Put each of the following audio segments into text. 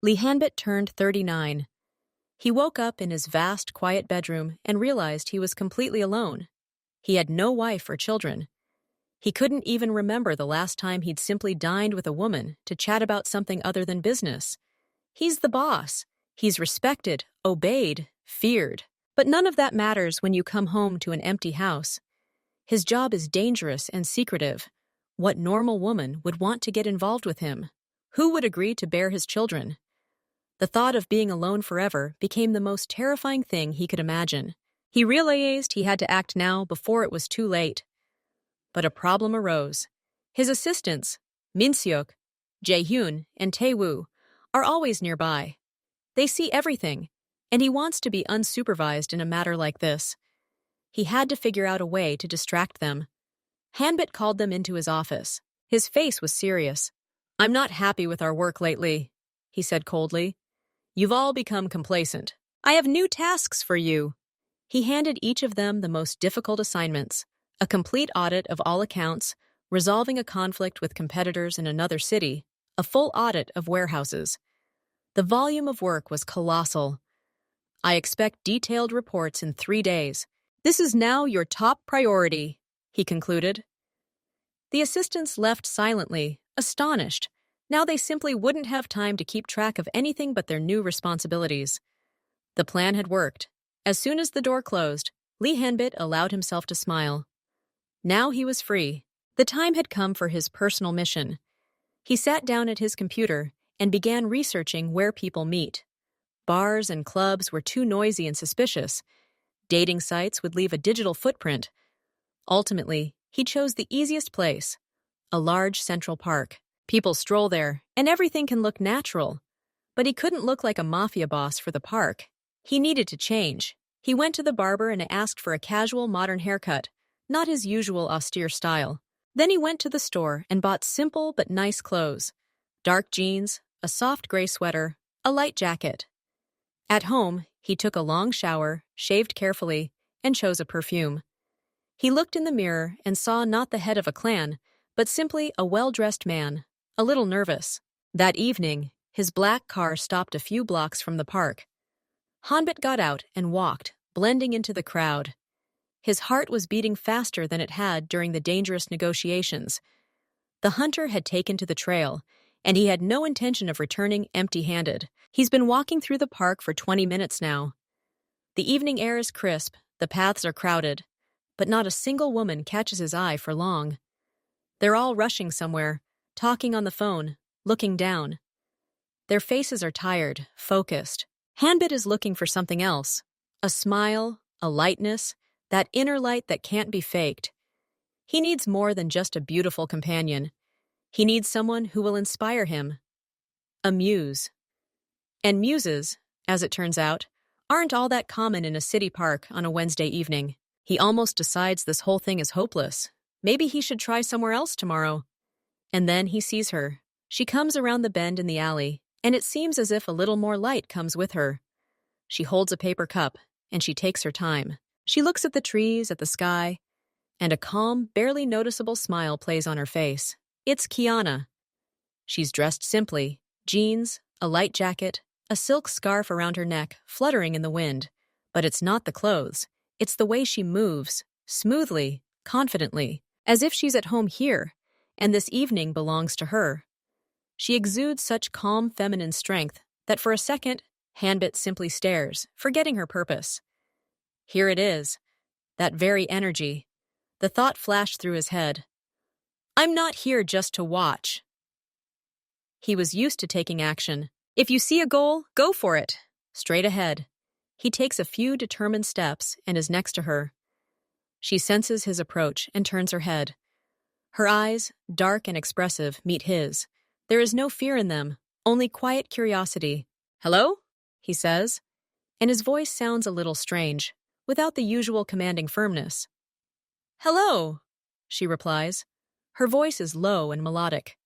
Lee Hanbit turned 39. He woke up in his vast, quiet bedroom and realized he was completely alone. He had no wife or children. He couldn't even remember the last time he'd simply dined with a woman to chat about something other than business. He's the boss. He's respected, obeyed, feared. But none of that matters when you come home to an empty house. His job is dangerous and secretive. What normal woman would want to get involved with him? Who would agree to bear his children? The thought of being alone forever became the most terrifying thing he could imagine. He realized he had to act now before it was too late. But a problem arose. His assistants, Min-seok, Jae-hyun, and Tae-woo, are always nearby. They see everything, and he wants to be unsupervised in a matter like this. He had to figure out a way to distract them. Hanbit called them into his office. His face was serious. "I'm not happy with our work lately," he said coldly. "You've all become complacent. I have new tasks for you." He handed each of them the most difficult assignments: a complete audit of all accounts, resolving a conflict with competitors in another city, a full audit of warehouses. The volume of work was colossal. "I expect detailed reports in 3 days. This is now your top priority," he concluded. The assistants left silently, astonished. Now they simply wouldn't have time to keep track of anything but their new responsibilities. The plan had worked. As soon as the door closed, Lee Hanbit allowed himself to smile. Now he was free. The time had come for his personal mission. He sat down at his computer and began researching where people meet. Bars and clubs were too noisy and suspicious. Dating sites would leave a digital footprint. Ultimately, he chose the easiest place, a large central park. People stroll there, and everything can look natural. But he couldn't look like a mafia boss for the park. He needed to change. He went to the barber and asked for a casual modern haircut, not his usual austere style. Then he went to the store and bought simple but nice clothes: dark jeans, a soft gray sweater, a light jacket. At home, he took a long shower, shaved carefully, and chose a perfume. He looked in the mirror and saw not the head of a clan, but simply a well-dressed man, a little nervous. That evening, his black car stopped a few blocks from the park. Hanbit got out and walked, blending into the crowd. His heart was beating faster than it had during the dangerous negotiations. The hunter had taken to the trail, and he had no intention of returning empty-handed. He's been walking through the park for 20 minutes now. The evening air is crisp, the paths are crowded, but not a single woman catches his eye for long. They're all rushing somewhere, talking on the phone, looking down. Their faces are tired, focused. Hanbit is looking for something else: a smile, a lightness, that inner light that can't be faked. He needs more than just a beautiful companion. He needs someone who will inspire him. A muse. And muses, as it turns out, aren't all that common in a city park on a Wednesday evening. He almost decides this whole thing is hopeless. Maybe he should try somewhere else tomorrow. And then he sees her. She comes around the bend in the alley, and it seems as if a little more light comes with her. She holds a paper cup, and she takes her time. She looks at the trees, at the sky, and a calm, barely noticeable smile plays on her face. It's Kiana. She's dressed simply: jeans, a light jacket, a silk scarf around her neck, fluttering in the wind. But it's not the clothes. It's the way she moves, smoothly, confidently, as if she's at home here, and this evening belongs to her. She exudes such calm feminine strength that for a second, Hanbit simply stares, forgetting her purpose. Here it is, that very energy. The thought flashed through his head: "I'm not here just to watch." He was used to taking action. If you see a goal, go for it. Straight ahead. He takes a few determined steps and is next to her. She senses his approach and turns her head. Her eyes, dark and expressive, meet his. There is no fear in them, only quiet curiosity. "Hello?" he says, and his voice sounds a little strange, without the usual commanding firmness. "Hello," she replies. Her voice is low and melodic.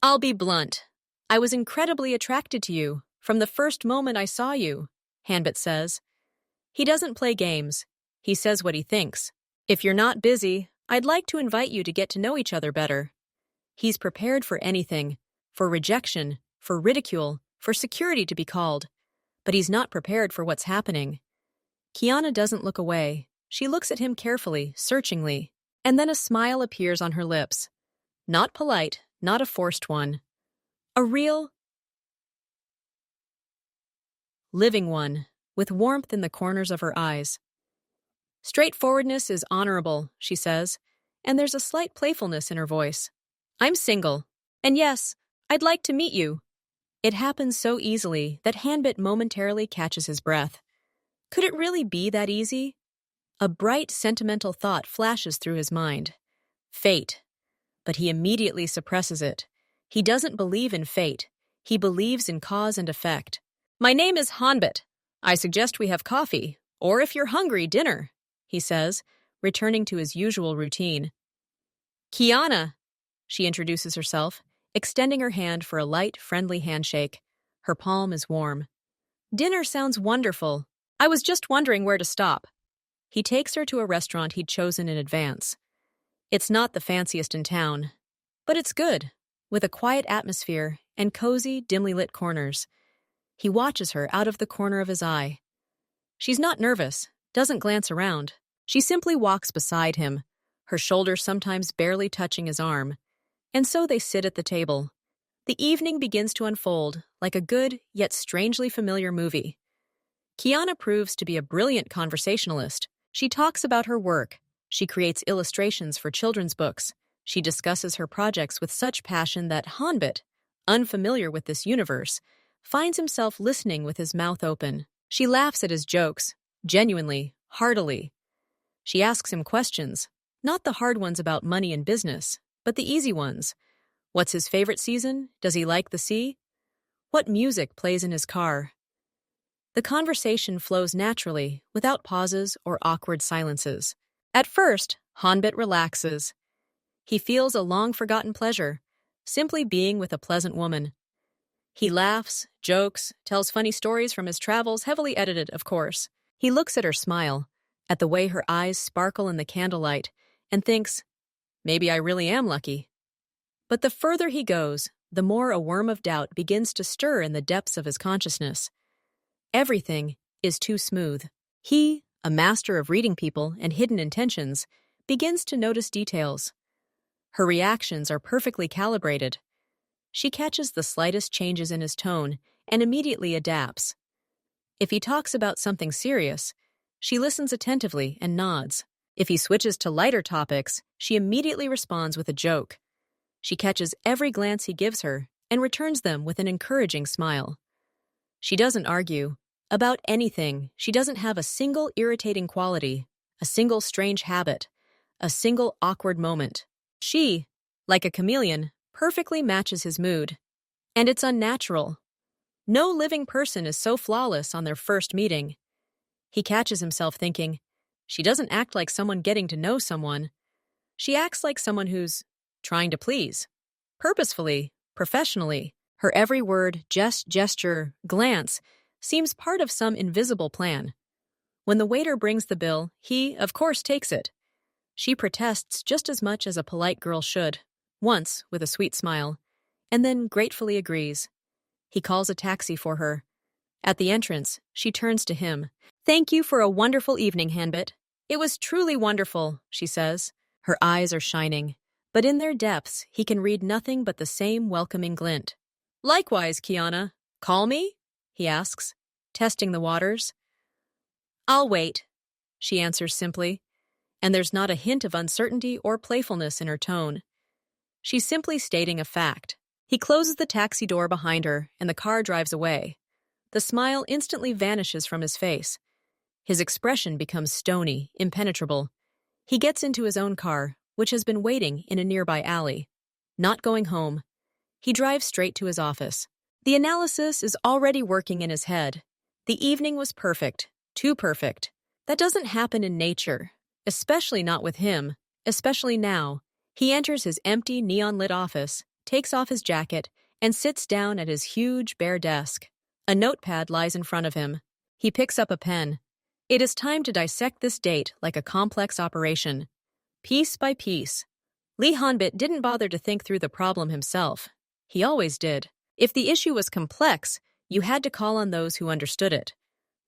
"I'll be blunt. I was incredibly attracted to you from the first moment I saw you," Hanbit says. He doesn't play games. He says what he thinks. "If you're not busy, I'd like to invite you to get to know each other better." He's prepared for anything: for rejection, for ridicule, for security to be called, but he's not prepared for what's happening. Kiana doesn't look away. She looks at him carefully, searchingly, and then a smile appears on her lips. Not polite, not a forced one. A real, living one, with warmth in the corners of her eyes. Straightforwardness is honorable, she says, and there's a slight playfulness in her voice. I'm single, and yes, I'd like to meet you. It happens so easily that Hanbit momentarily catches his breath. Could it really be that easy? A bright, sentimental thought flashes through his mind. Fate. But he immediately suppresses it. He doesn't believe in fate. He believes in cause and effect. My name is Hanbit. I suggest we have coffee, or if you're hungry, dinner, he says, returning to his usual routine. Kiana, she introduces herself, extending her hand for a light, friendly handshake. Her palm is warm. Dinner sounds wonderful. I was just wondering where to stop. He takes her to a restaurant he'd chosen in advance. It's not the fanciest in town, but it's good, with a quiet atmosphere and cozy, dimly lit corners. He watches her out of the corner of his eye. She's not nervous, doesn't glance around. She simply walks beside him, her shoulder sometimes barely touching his arm. And so they sit at the table. The evening begins to unfold like a good, yet strangely familiar movie. Kiana proves to be a brilliant conversationalist. She talks about her work. She creates illustrations for children's books. She discusses her projects with such passion that Hanbit, unfamiliar with this universe, finds himself listening with his mouth open. She laughs at his jokes, genuinely, heartily. She asks him questions, not the hard ones about money and business, but the easy ones. What's his favorite season? Does he like the sea? What music plays in his car? The conversation flows naturally, without pauses or awkward silences. At first, Hanbit relaxes. He feels a long-forgotten pleasure, simply being with a pleasant woman. He laughs, jokes, tells funny stories from his travels, heavily edited, of course. He looks at her smile, at the way her eyes sparkle in the candlelight, and thinks, maybe I really am lucky. But the further he goes, the more a worm of doubt begins to stir in the depths of his consciousness. Everything is too smooth. He, a master of reading people and hidden intentions, begins to notice details. Her reactions are perfectly calibrated. She catches the slightest changes in his tone and immediately adapts. If he talks about something serious, she listens attentively and nods. If he switches to lighter topics, she immediately responds with a joke. She catches every glance he gives her and returns them with an encouraging smile. She doesn't argue. About anything, she doesn't have a single irritating quality, a single strange habit, a single awkward moment. She, like a chameleon, perfectly matches his mood. And it's unnatural. No living person is so flawless on their first meeting. He catches himself thinking, she doesn't act like someone getting to know someone. She acts like someone who's trying to please. Purposefully, professionally. Her every word, gesture, glance seems part of some invisible plan. When the waiter brings the bill, he, of course, takes it. She protests just as much as a polite girl should, once with a sweet smile, and then gratefully agrees. He calls a taxi for her. At the entrance, she turns to him. Thank you for a wonderful evening, Hanbit. It was truly wonderful, she says. Her eyes are shining, but in their depths, he can read nothing but the same welcoming glint. Likewise, Kiana. Call me? He asks, testing the waters. I'll wait, she answers simply, and there's not a hint of uncertainty or playfulness in her tone. She's simply stating a fact. He closes the taxi door behind her, and the car drives away. The smile instantly vanishes from his face. His expression becomes stony, impenetrable. He gets into his own car, which has been waiting in a nearby alley. Not going home. He drives straight to his office. The analysis is already working in his head. The evening was perfect, too perfect. That doesn't happen in nature, especially not with him, especially now. He enters his empty, neon-lit office, takes off his jacket, and sits down at his huge, bare desk. A notepad lies in front of him. He picks up a pen. It is time to dissect this date like a complex operation. Piece by piece. Lee Hanbit didn't bother to think through the problem himself. He always did. If the issue was complex, You had to call on those who understood it.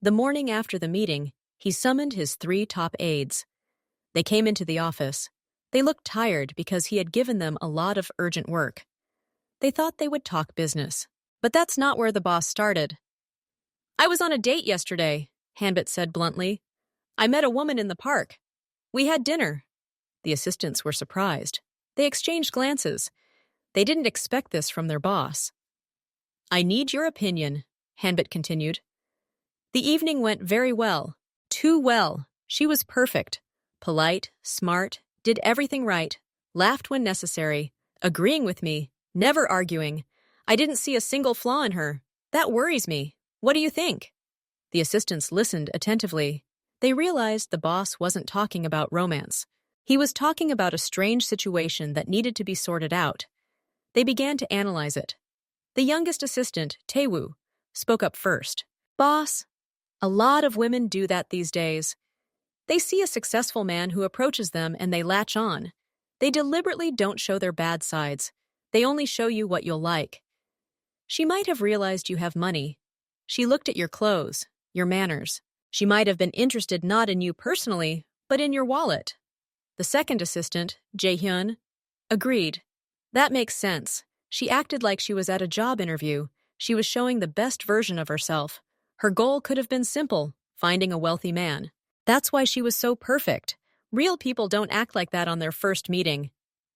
The morning after the meeting, he summoned his 3 top aides. They came into the office. They looked tired because he had given them a lot of urgent work. They thought they would talk business. But that's not where the boss started. "I was on a date yesterday," Hanbit said bluntly. "I met a woman in the park. We had dinner." The assistants were surprised. They exchanged glances. They didn't expect this from their boss. "I need your opinion," Hanbit continued. The evening went very well. Too well. She was perfect. Polite, smart, did everything right, laughed when necessary, agreeing with me, never arguing. I didn't see a single flaw in her. That worries me. What do you think? The assistants listened attentively. They realized the boss wasn't talking about romance. He was talking about a strange situation that needed to be sorted out. They began to analyze it. The youngest assistant, Taewoo, spoke up first. "Boss, a lot of women do that these days. They see a successful man who approaches them and they latch on. They deliberately don't show their bad sides. They only show you what you'll like. She might have realized you have money. She looked at your clothes, your manners. She might have been interested not in you personally, but in your wallet." The second assistant, Jae-hyun, agreed. "That makes sense. She acted like she was at a job interview. She was showing the best version of herself. Her goal could have been simple, finding a wealthy man. That's why she was so perfect. Real people don't act like that on their first meeting."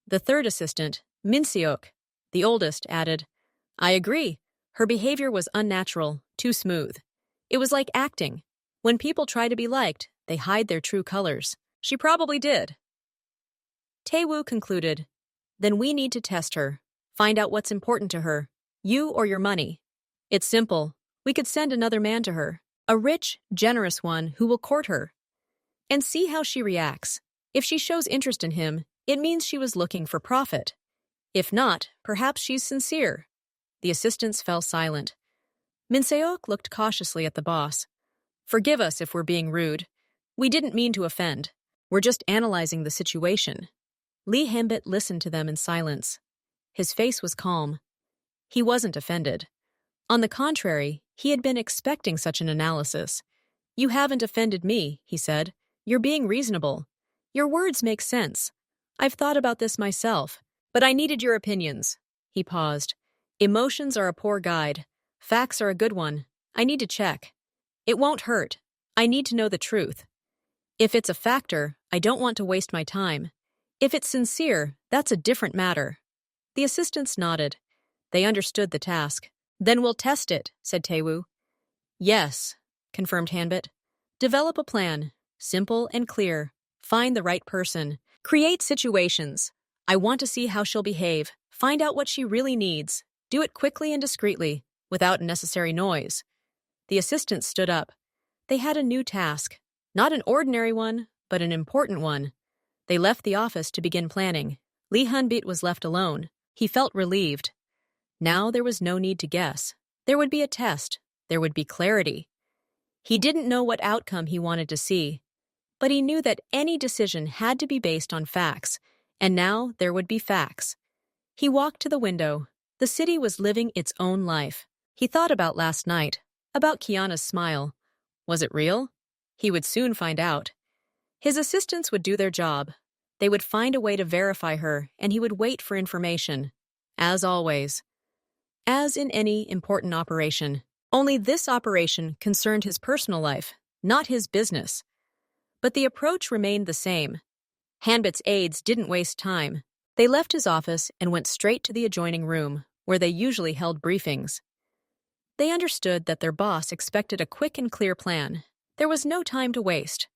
The third assistant, Min-seok, the oldest, added, "I agree. Her behavior was unnatural, too smooth. It was like acting. When people try to be liked, they hide their true colors. She probably did." Taewoo concluded, "Then we need to test her. Find out what's important to her, you or your money. It's simple. We could send another man to her, a rich, generous one who will court her, and see how she reacts. If she shows interest in him, it means she was looking for profit. If not, perhaps she's sincere." The assistants fell silent. Min-seok looked cautiously at the boss. "Forgive us if we're being rude. We didn't mean to offend. We're just analyzing the situation." Lee Hanbit listened to them in silence. His face was calm. He wasn't offended. On the contrary, he had been expecting such an analysis. "You haven't offended me," he said. "You're being reasonable. Your words make sense. I've thought about this myself, but I needed your opinions." He paused. "Emotions are a poor guide. Facts are a good one. I need to check. It won't hurt. I need to know the truth. If it's a factor, I don't want to waste my time. If it's sincere, that's a different matter." The assistants nodded. They understood the task. "Then we'll test it," said Taewoo. "Yes," confirmed Hanbit. "Develop a plan. Simple and clear. Find the right person. Create situations. I want to see how she'll behave. Find out what she really needs. Do it quickly and discreetly, without unnecessary noise." The assistants stood up. They had a new task. Not an ordinary one, but an important one. They left the office to begin planning. Lee Hanbit was left alone. He felt relieved. Now there was no need to guess. There would be a test. There would be clarity. He didn't know what outcome he wanted to see, but he knew that any decision had to be based on facts, and now there would be facts. He walked to the window. The city was living its own life. He thought about last night, about Kiana's smile. Was it real? He would soon find out. His assistants would do their job. They would find a way to verify her, and he would wait for information. As always. As in any important operation. Only this operation concerned his personal life, not his business. But the approach remained the same. Hanbit's aides didn't waste time. They left his office and went straight to the adjoining room, where they usually held briefings. They understood that their boss expected a quick and clear plan. There was no time to waste.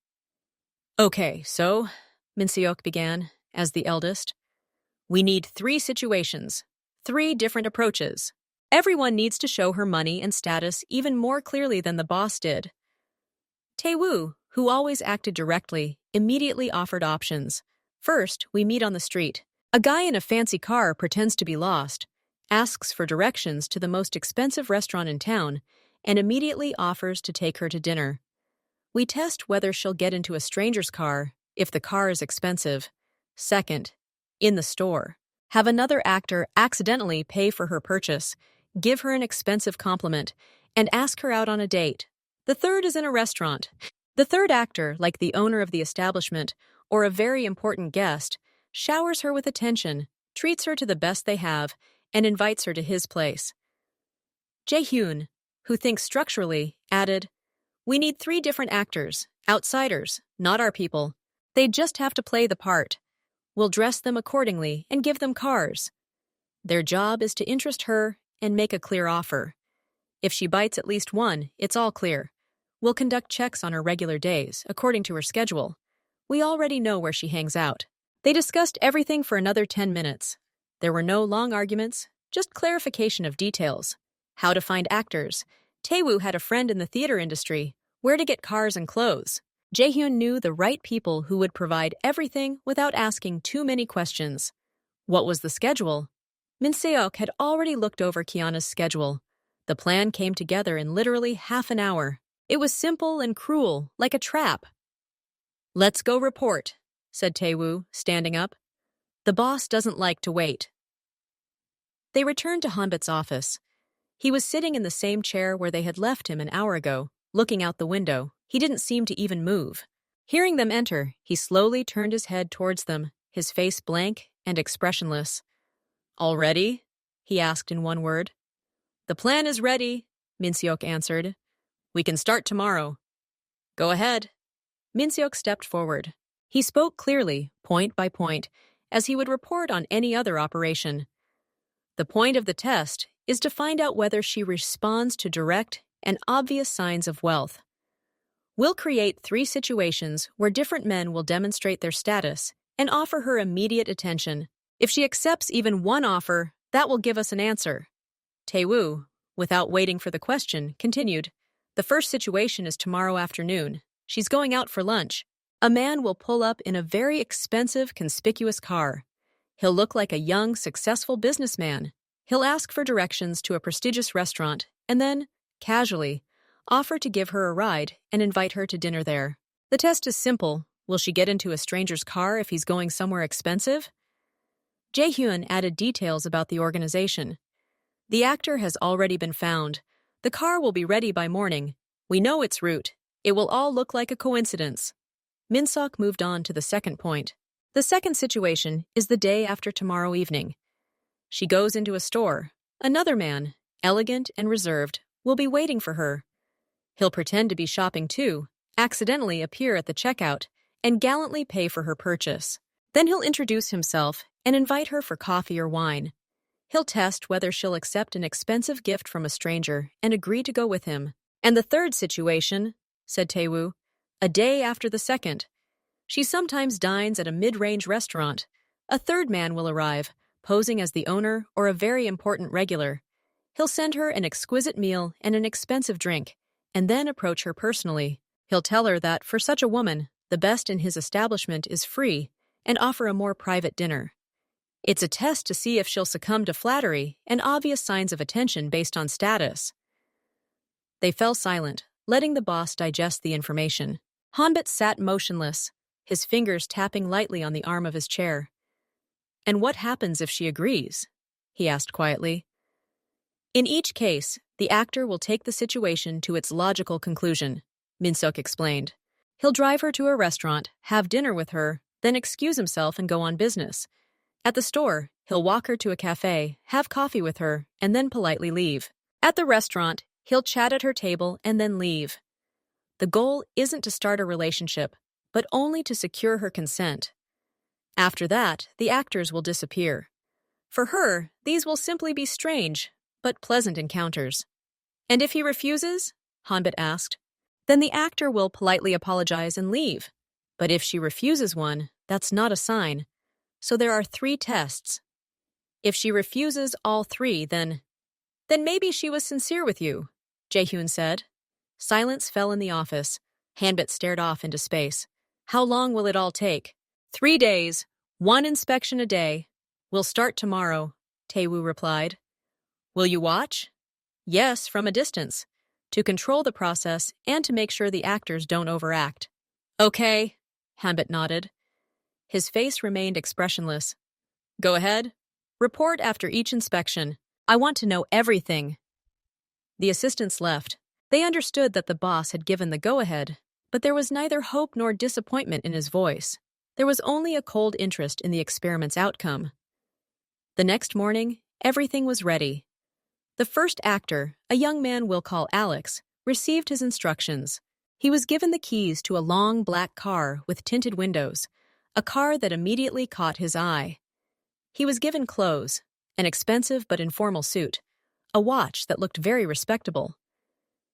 "Okay, so," Min-seok began, as the eldest, "we need 3 situations, 3 different approaches. Everyone needs to show her money and status even more clearly than the boss did." Taewoo, who always acted directly, immediately offered options. "First, we meet on the street. A guy in a fancy car pretends to be lost, asks for directions to the most expensive restaurant in town, and immediately offers to take her to dinner. We test whether she'll get into a stranger's car if the car is expensive. Second, in the store, have another actor accidentally pay for her purchase, give her an expensive compliment, and ask her out on a date. The third is in a restaurant. The third actor, like the owner of the establishment or a very important guest, showers her with attention, treats her to the best they have, and invites her to his place. Jae-hyun, who thinks structurally, added, "We need 3 different actors, outsiders, not our people. They just have to play the part. We'll dress them accordingly and give them cars. Their job is to interest her and make a clear offer. If she bites at least one, it's all clear. We'll conduct checks on her regular days, according to her schedule. We already know where she hangs out." They discussed everything for another 10 minutes. There were no long arguments, just clarification of details. How to find actors. Taewoo had a friend in the theater industry. Where to get cars and clothes. Jae-hyun knew the right people who would provide everything without asking too many questions. What was the schedule? Min Seok had already looked over Kiana's schedule. The plan came together in literally half an hour. It was simple and cruel, like a trap. "Let's go report," said Taewoo, standing up. "The boss doesn't like to wait." They returned to Hanbit's office. He was sitting in the same chair where they had left him an hour ago, looking out the window. He didn't seem to even move. Hearing them enter, he slowly turned his head towards them, his face blank and expressionless. "All ready?" he asked in one word. "The plan is ready," Min Seok answered. "We can start tomorrow." "Go ahead." Min Seok stepped forward. He spoke clearly, point by point, as he would report on any other operation. "The point of the test is to find out whether she responds to direct and obvious signs of wealth. We'll create 3 situations where different men will demonstrate their status and offer her immediate attention. If she accepts even one offer, that will give us an answer." Taewoo, without waiting for the question, continued, "The first situation is tomorrow afternoon. She's going out for lunch. A man will pull up in a very expensive, conspicuous car. He'll look like a young, successful businessman. He'll ask for directions to a prestigious restaurant and then, casually, offer to give her a ride and invite her to dinner there. The test is simple. Will she get into a stranger's car if he's going somewhere expensive?" Jae-hyun added details about the organization. "The actor has already been found. The car will be ready by morning. We know its route. It will all look like a coincidence." Min Seok moved on to the second point. The second situation is the day after tomorrow evening. She goes into a store. Another man, elegant and reserved, will be waiting for her. He'll pretend to be shopping too, accidentally appear at the checkout, and gallantly pay for her purchase. Then he'll introduce himself and invite her for coffee or wine. He'll test whether she'll accept an expensive gift from a stranger and agree to go with him. "And the third situation," said Taewoo, "a day after the second. She sometimes dines at a mid-range restaurant. A third man will arrive, posing as the owner or a very important regular. He'll send her an exquisite meal and an expensive drink, and then approach her personally. He'll tell her that, for such a woman, the best in his establishment is free, and offer a more private dinner. It's a test to see if she'll succumb to flattery and obvious signs of attention based on status." They fell silent, letting the boss digest the information. Hanbit sat motionless, his fingers tapping lightly on the arm of his chair. "And what happens if she agrees?" he asked quietly. "In each case, the actor will take the situation to its logical conclusion," Min Seok explained. "He'll drive her to a restaurant, have dinner with her, then excuse himself and go on business. At the store, he'll walk her to a cafe, have coffee with her, and then politely leave. At the restaurant, he'll chat at her table and then leave. The goal isn't to start a relationship, but only to secure her consent. After that, the actors will disappear. For her, these will simply be strange, but pleasant encounters." "And if he refuses?" Hanbit asked. "Then the actor will politely apologize and leave. But if she refuses one, that's not a sign. So there are 3 tests. If she refuses all 3, then maybe she was sincere with you," Jae-hyun said. Silence fell in the office. Hanbit stared off into space. "How long will it all take?" 3 days, 1 inspection a day. We'll start tomorrow," Taewoo replied. "Will you watch?" "Yes, from a distance, to control the process and to make sure the actors don't overact." "Okay," Hanbit nodded. His face remained expressionless. "Go ahead. Report after each inspection. I want to know everything." The assistants left. They understood that the boss had given the go-ahead, but there was neither hope nor disappointment in his voice. There was only a cold interest in the experiment's outcome. The next morning, everything was ready. The first actor, a young man we'll call Alex, received his instructions. He was given the keys to a long black car with tinted windows, a car that immediately caught his eye. He was given clothes, an expensive but informal suit, a watch that looked very respectable.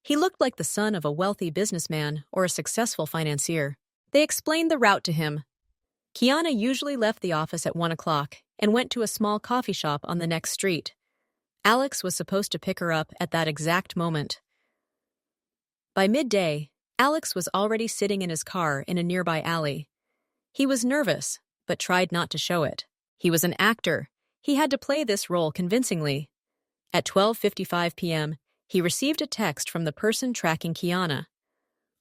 He looked like the son of a wealthy businessman or a successful financier. They explained the route to him. Kiana usually left the office at 1 o'clock and went to a small coffee shop on the next street. Alex was supposed to pick her up at that exact moment. By midday, Alex was already sitting in his car in a nearby alley. He was nervous, but tried not to show it. He was an actor. He had to play this role convincingly. At 12:55 p.m., he received a text from the person tracking Kiana.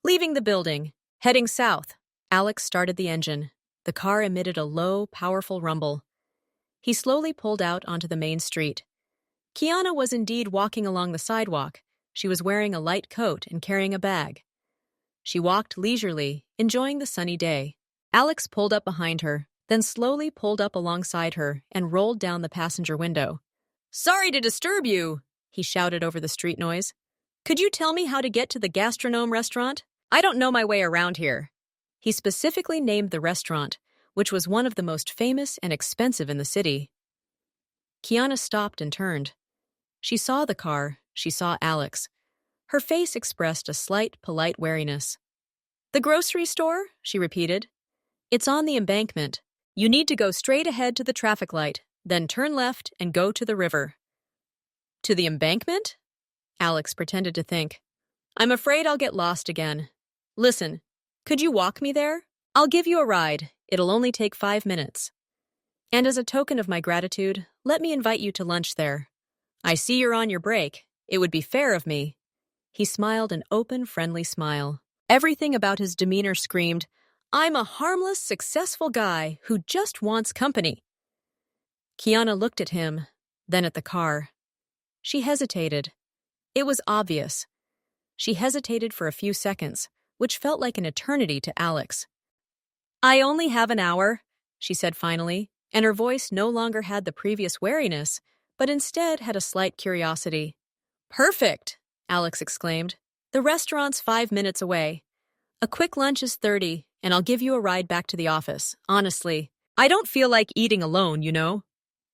Leaving the building, heading south, Alex started the engine. The car emitted a low, powerful rumble. He slowly pulled out onto the main street. Kiana was indeed walking along the sidewalk. She was wearing a light coat and carrying a bag. She walked leisurely, enjoying the sunny day. Alex pulled up behind her, then slowly pulled up alongside her and rolled down the passenger window. "Sorry to disturb you," he shouted over the street noise. "Could you tell me how to get to the Gastronome restaurant? I don't know my way around here." He specifically named the restaurant, which was one of the most famous and expensive in the city. Kiana stopped and turned. She saw the car, she saw Alex. Her face expressed a slight, polite wariness. "The grocery store?" she repeated. "It's on the embankment. You need to go straight ahead to the traffic light, then turn left and go to the river." "To the embankment?" Alex pretended to think. "I'm afraid I'll get lost again. Listen, could you walk me there? I'll give you a ride. It'll only take 5 minutes. And as a token of my gratitude, let me invite you to lunch there. I see you're on your break. It would be fair of me." He smiled an open, friendly smile. Everything about his demeanor screamed, "I'm a harmless, successful guy who just wants company." Kiana looked at him, then at the car. She hesitated. It was obvious. She hesitated for a few seconds, which felt like an eternity to Alex. "I only have an hour," she said finally, and her voice no longer had the previous wariness, but instead had a slight curiosity. "Perfect!" Alex exclaimed. "The restaurant's 5 minutes away. A quick lunch is 30, and I'll give you a ride back to the office. Honestly, I don't feel like eating alone, you know."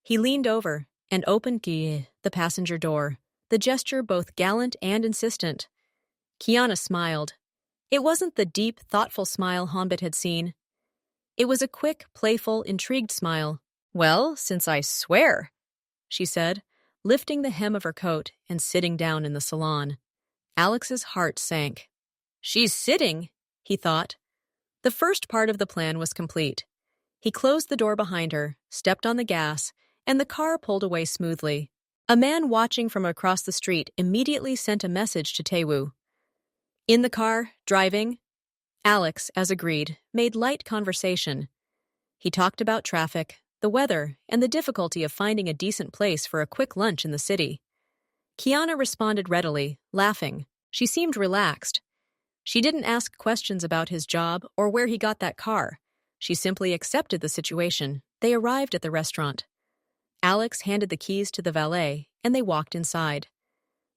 He leaned over and opened the passenger door, the gesture both gallant and insistent. Kiana smiled. It wasn't the deep, thoughtful smile Hombit had seen. It was a quick, playful, intrigued smile. "Well, since I swear," she said, lifting the hem of her coat and sitting down in the salon. Alex's heart sank. "She's sitting," he thought. The first part of the plan was complete. He closed the door behind her, stepped on the gas, and the car pulled away smoothly. A man watching from across the street immediately sent a message to Taewoo. In the car, driving, Alex, as agreed, made light conversation. He talked about traffic, the weather, and the difficulty of finding a decent place for a quick lunch in the city. Kiana responded readily, laughing. She seemed relaxed. She didn't ask questions about his job or where he got that car. She simply accepted the situation. They arrived at the restaurant. Alex handed the keys to the valet, and they walked inside.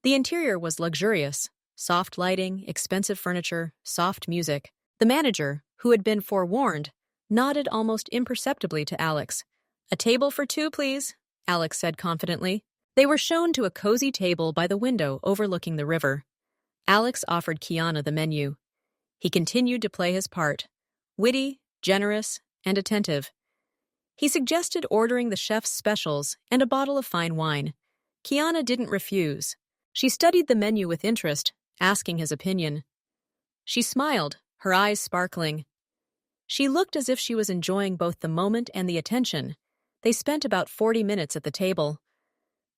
The interior was luxurious. Soft lighting, expensive furniture, soft music. The manager, who had been forewarned, nodded almost imperceptibly to Alex. "A table for 2, please," Alex said confidently. They were shown to a cozy table by the window overlooking the river. Alex offered Kiana the menu. He continued to play his part, witty, generous, and attentive. He suggested ordering the chef's specials and a bottle of fine wine. Kiana didn't refuse. She studied the menu with interest, asking his opinion. She smiled, her eyes sparkling. She looked as if she was enjoying both the moment and the attention. They spent about 40 minutes at the table.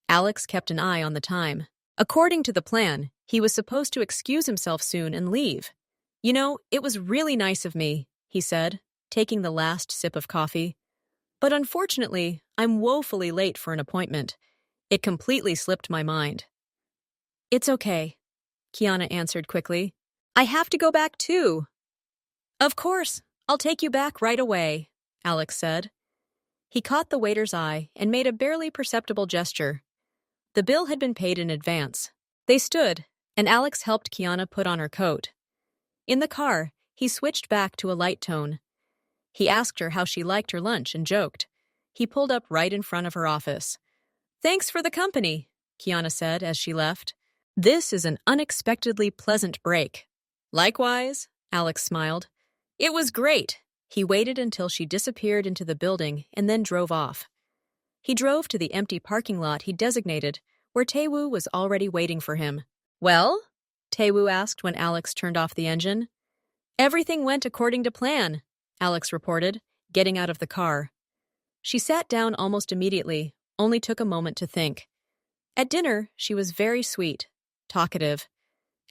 Alex kept an eye on the time. According to the plan, he was supposed to excuse himself soon and leave. "You know, it was really nice of me," he said, taking the last sip of coffee. "But unfortunately, I'm woefully late for an appointment. It completely slipped my mind." It's okay, Kiana answered quickly. I have to go back too. Of course, I'll take you back right away, Alex said. He caught the waiter's eye and made a barely perceptible gesture. The bill had been paid in advance. They stood, and Alex helped Kiana put on her coat. In the car, he switched back to a light tone. He asked her how she liked her lunch and joked. He pulled up right in front of her office. Thanks for the company, Kiana said as she left. This is an unexpectedly pleasant break. Likewise, Alex smiled. It was great. He waited until she disappeared into the building and then drove off. He drove to the empty parking lot he designated, where Taewoo was already waiting for him. Well? Taewoo asked when Alex turned off the engine. Everything went according to plan, Alex reported, getting out of the car. She sat down almost immediately, only took a moment to think. At dinner, she was very sweet, talkative,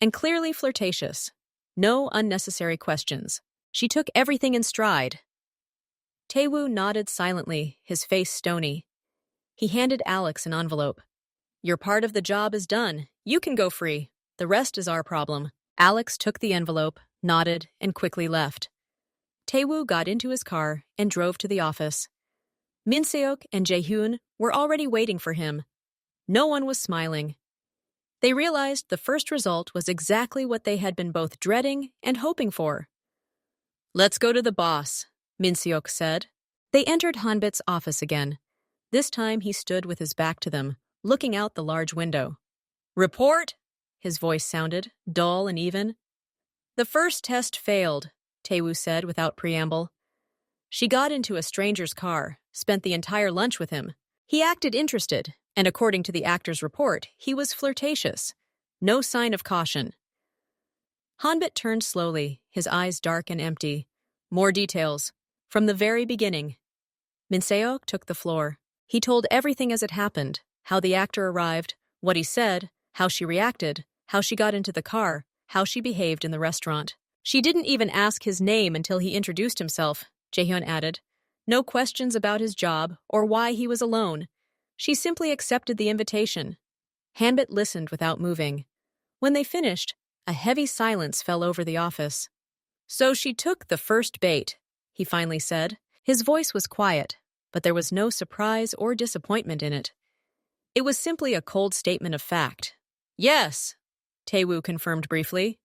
and clearly flirtatious. No unnecessary questions. She took everything in stride. Taewoo nodded silently, his face stony. He handed Alex an envelope. Your part of the job is done. You can go free. The rest is our problem. Alex took the envelope, nodded, and quickly left. Taewoo got into his car and drove to the office. Min Seok and Jae-hyun were already waiting for him. No one was smiling. They realized the first result was exactly what they had been both dreading and hoping for. Let's go to the boss, Min Seok said. They entered Hanbit's office again. This time he stood with his back to them, looking out the large window. Report? His voice sounded, dull and even. The first test failed, Taewoo said without preamble. She got into a stranger's car, spent the entire lunch with him. He acted interested, and according to the actor's report, he was flirtatious. No sign of caution. Hanbit turned slowly, his eyes dark and empty. More details. From the very beginning. Min Seok took the floor. He told everything as it happened, how the actor arrived, what he said, how she reacted, how she got into the car, how she behaved in the restaurant. She didn't even ask his name until he introduced himself, Jaehyun added. No questions about his job or why he was alone. She simply accepted the invitation. Hanbit listened without moving. When they finished, a heavy silence fell over the office. So she took the first bait, he finally said. His voice was quiet, but there was no surprise or disappointment in it. It was simply a cold statement of fact. Yes, Taewoo confirmed briefly.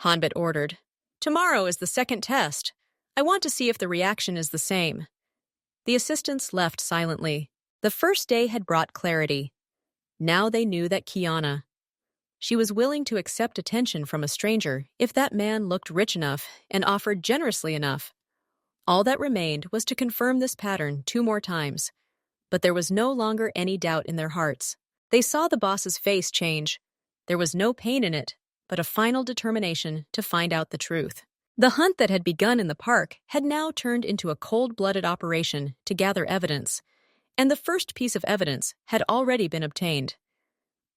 Hanbit ordered. Tomorrow is the second test. I want to see if the reaction is the same. The assistants left silently. The first day had brought clarity. Now they knew that Kiana. She was willing to accept attention from a stranger if that man looked rich enough and offered generously enough. All that remained was to confirm this pattern 2 more times. But there was no longer any doubt in their hearts. They saw the boss's face change. There was no pain in it, but a final determination to find out the truth. The hunt that had begun in the park had now turned into a cold-blooded operation to gather evidence, and the first piece of evidence had already been obtained.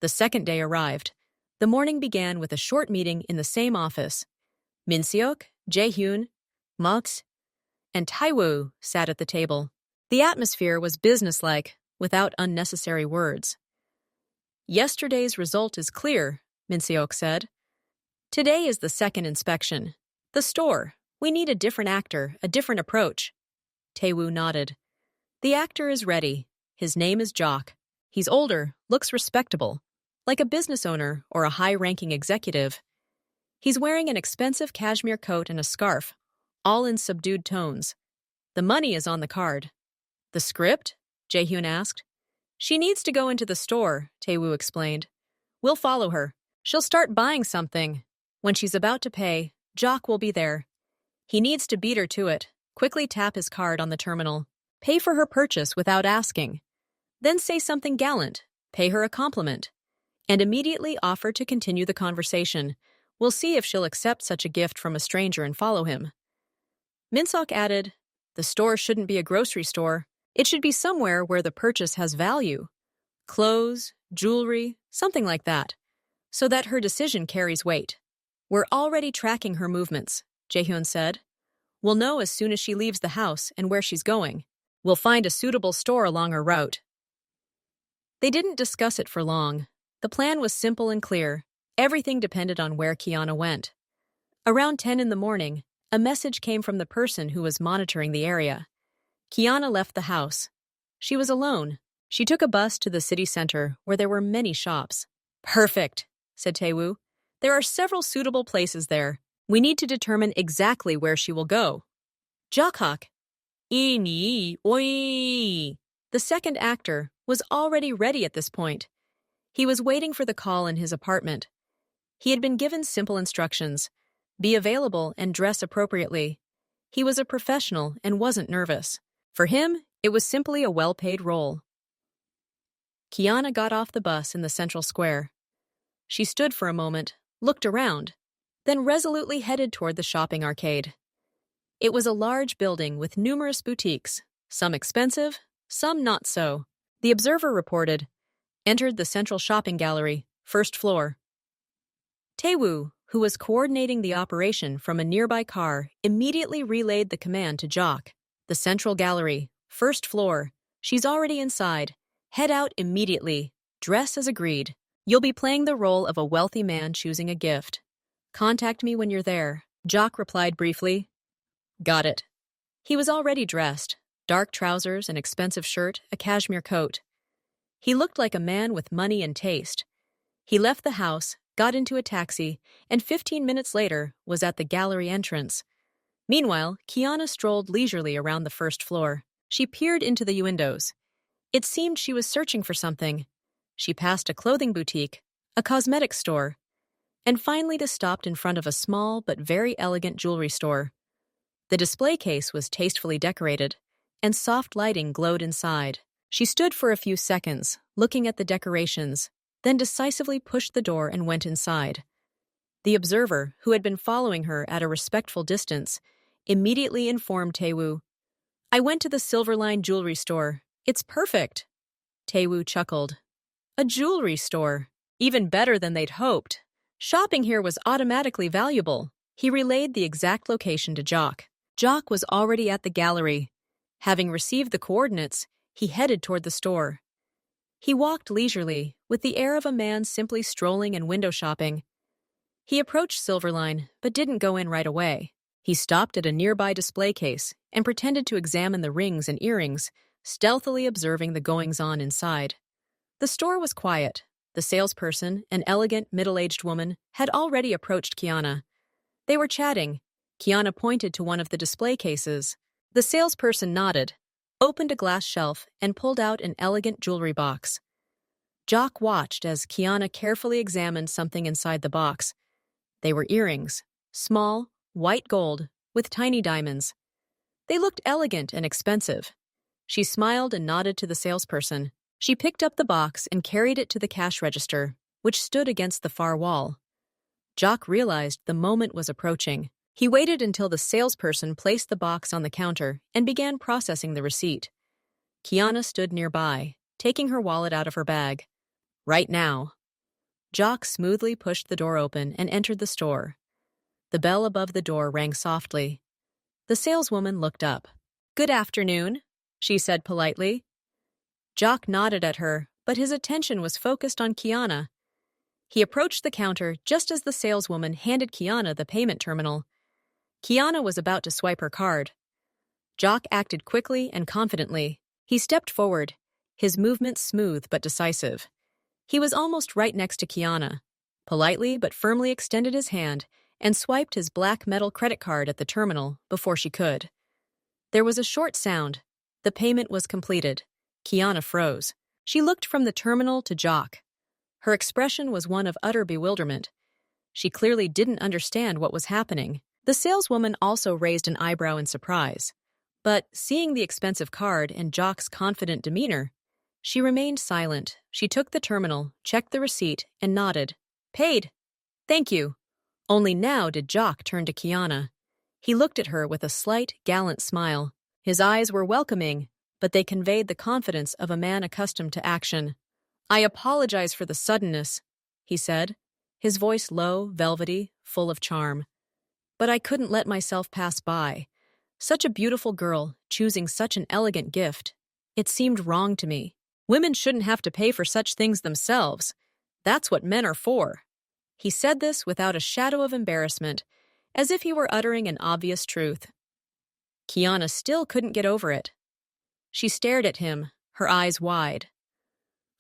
The second day arrived. The morning began with a short meeting in the same office. Min Seok, Jae-hyun, Mox, and Taewoo sat at the table. The atmosphere was businesslike, without unnecessary words. Yesterday's result is clear, Min Seok said. Today is the second inspection. The store. We need a different actor, a different approach. Taewoo nodded. The actor is ready. His name is Jock. He's older, looks respectable, like a business owner or a high-ranking executive. He's wearing an expensive cashmere coat and a scarf, all in subdued tones. The money is on the card. The script? Jae-hyun asked. She needs to go into the store, Taewoo explained. We'll follow her. She'll start buying something. When she's about to pay, Jock will be there. He needs to beat her to it. Quickly tap his card on the terminal. Pay for her purchase without asking. Then say something gallant. Pay her a compliment. And immediately offer to continue the conversation. We'll see if she'll accept such a gift from a stranger and follow him. Min Seok added, the store shouldn't be a grocery store. It should be somewhere where the purchase has value. Clothes, jewelry, something like that. So that her decision carries weight. We're already tracking her movements, Jae-hyun said. We'll know as soon as she leaves the house and where she's going. We'll find a suitable store along her route. They didn't discuss it for long. The plan was simple and clear. Everything depended on where Kiana went. Around 10 in the morning, a message came from the person who was monitoring the area. Kiana left the house. She was alone. She took a bus to the city center where there were many shops. Perfect, said Taewoo. There are several suitable places there. We need to determine exactly where she will go. Jokhok. Oi. The second actor was already ready at this point. He was waiting for the call in his apartment. He had been given simple instructions. Be available and dress appropriately. He was a professional and wasn't nervous. For him, it was simply a well-paid role. Kiana got off the bus in the central square. She stood for a moment, looked around, then resolutely headed toward the shopping arcade. It was a large building with numerous boutiques, some expensive, some not so. The Observer reported, entered the central shopping gallery, first floor. Taewoo, who was coordinating the operation from a nearby car, immediately relayed the command to Jock. The central gallery, first floor. She's already inside. Head out immediately. Dress as agreed. You'll be playing the role of a wealthy man choosing a gift. Contact me when you're there. Jock replied briefly. Got it. He was already dressed. Dark trousers, an expensive shirt, a cashmere coat. He looked like a man with money and taste. He left the house, got into a taxi, and 15 minutes later was at the gallery entrance. Meanwhile, Kiana strolled leisurely around the first floor. She peered into the windows. It seemed she was searching for something. She passed a clothing boutique, a cosmetics store, and finally stopped in front of a small but very elegant jewelry store. The display case was tastefully decorated, and soft lighting glowed inside. She stood for a few seconds, looking at the decorations, then decisively pushed the door and went inside. The Observer, who had been following her at a respectful distance, immediately informed Taewoo. I went to the Silverline jewelry store. It's perfect. Taewoo chuckled. A jewelry store. Even better than they'd hoped. Shopping here was automatically valuable. He relayed the exact location to Jock. Jock was already at the gallery. Having received the coordinates, he headed toward the store. He walked leisurely, with the air of a man simply strolling and window shopping. He approached Silverline, but didn't go in right away. He stopped at a nearby display case and pretended to examine the rings and earrings, stealthily observing the goings-on inside. The store was quiet. The salesperson, an elegant, middle-aged woman, had already approached Kiana. They were chatting. Kiana pointed to one of the display cases. The salesperson nodded, opened a glass shelf, and pulled out an elegant jewelry box. Jock watched as Kiana carefully examined something inside the box. They were earrings, small, white gold, with tiny diamonds. They looked elegant and expensive. She smiled and nodded to the salesperson. She picked up the box and carried it to the cash register, which stood against the far wall. Jock realized the moment was approaching. He waited until the salesperson placed the box on the counter and began processing the receipt. Kiana stood nearby, taking her wallet out of her bag. Right now. Jock smoothly pushed the door open and entered the store. The bell above the door rang softly. The saleswoman looked up. Good afternoon, she said politely. Jock nodded at her, but his attention was focused on Kiana. He approached the counter just as the saleswoman handed Kiana the payment terminal. Kiana was about to swipe her card. Jock acted quickly and confidently. He stepped forward, his movements smooth but decisive. He was almost right next to Kiana, politely but firmly extended his hand and swiped his black metal credit card at the terminal before she could. There was a short sound. The payment was completed. Kiana froze. She looked from the terminal to Jock. Her expression was one of utter bewilderment. She clearly didn't understand what was happening. The saleswoman also raised an eyebrow in surprise. But seeing the expensive card and Jock's confident demeanor, she remained silent. She took the terminal, checked the receipt, and nodded. Paid. Thank you. Only now did Jock turn to Kiana. He looked at her with a slight, gallant smile. His eyes were welcoming, but they conveyed the confidence of a man accustomed to action. I apologize for the suddenness, he said, his voice low, velvety, full of charm. But I couldn't let myself pass by. Such a beautiful girl, choosing such an elegant gift. It seemed wrong to me. Women shouldn't have to pay for such things themselves. That's what men are for. He said this without a shadow of embarrassment, as if he were uttering an obvious truth. Kiana still couldn't get over it. She stared at him, her eyes wide.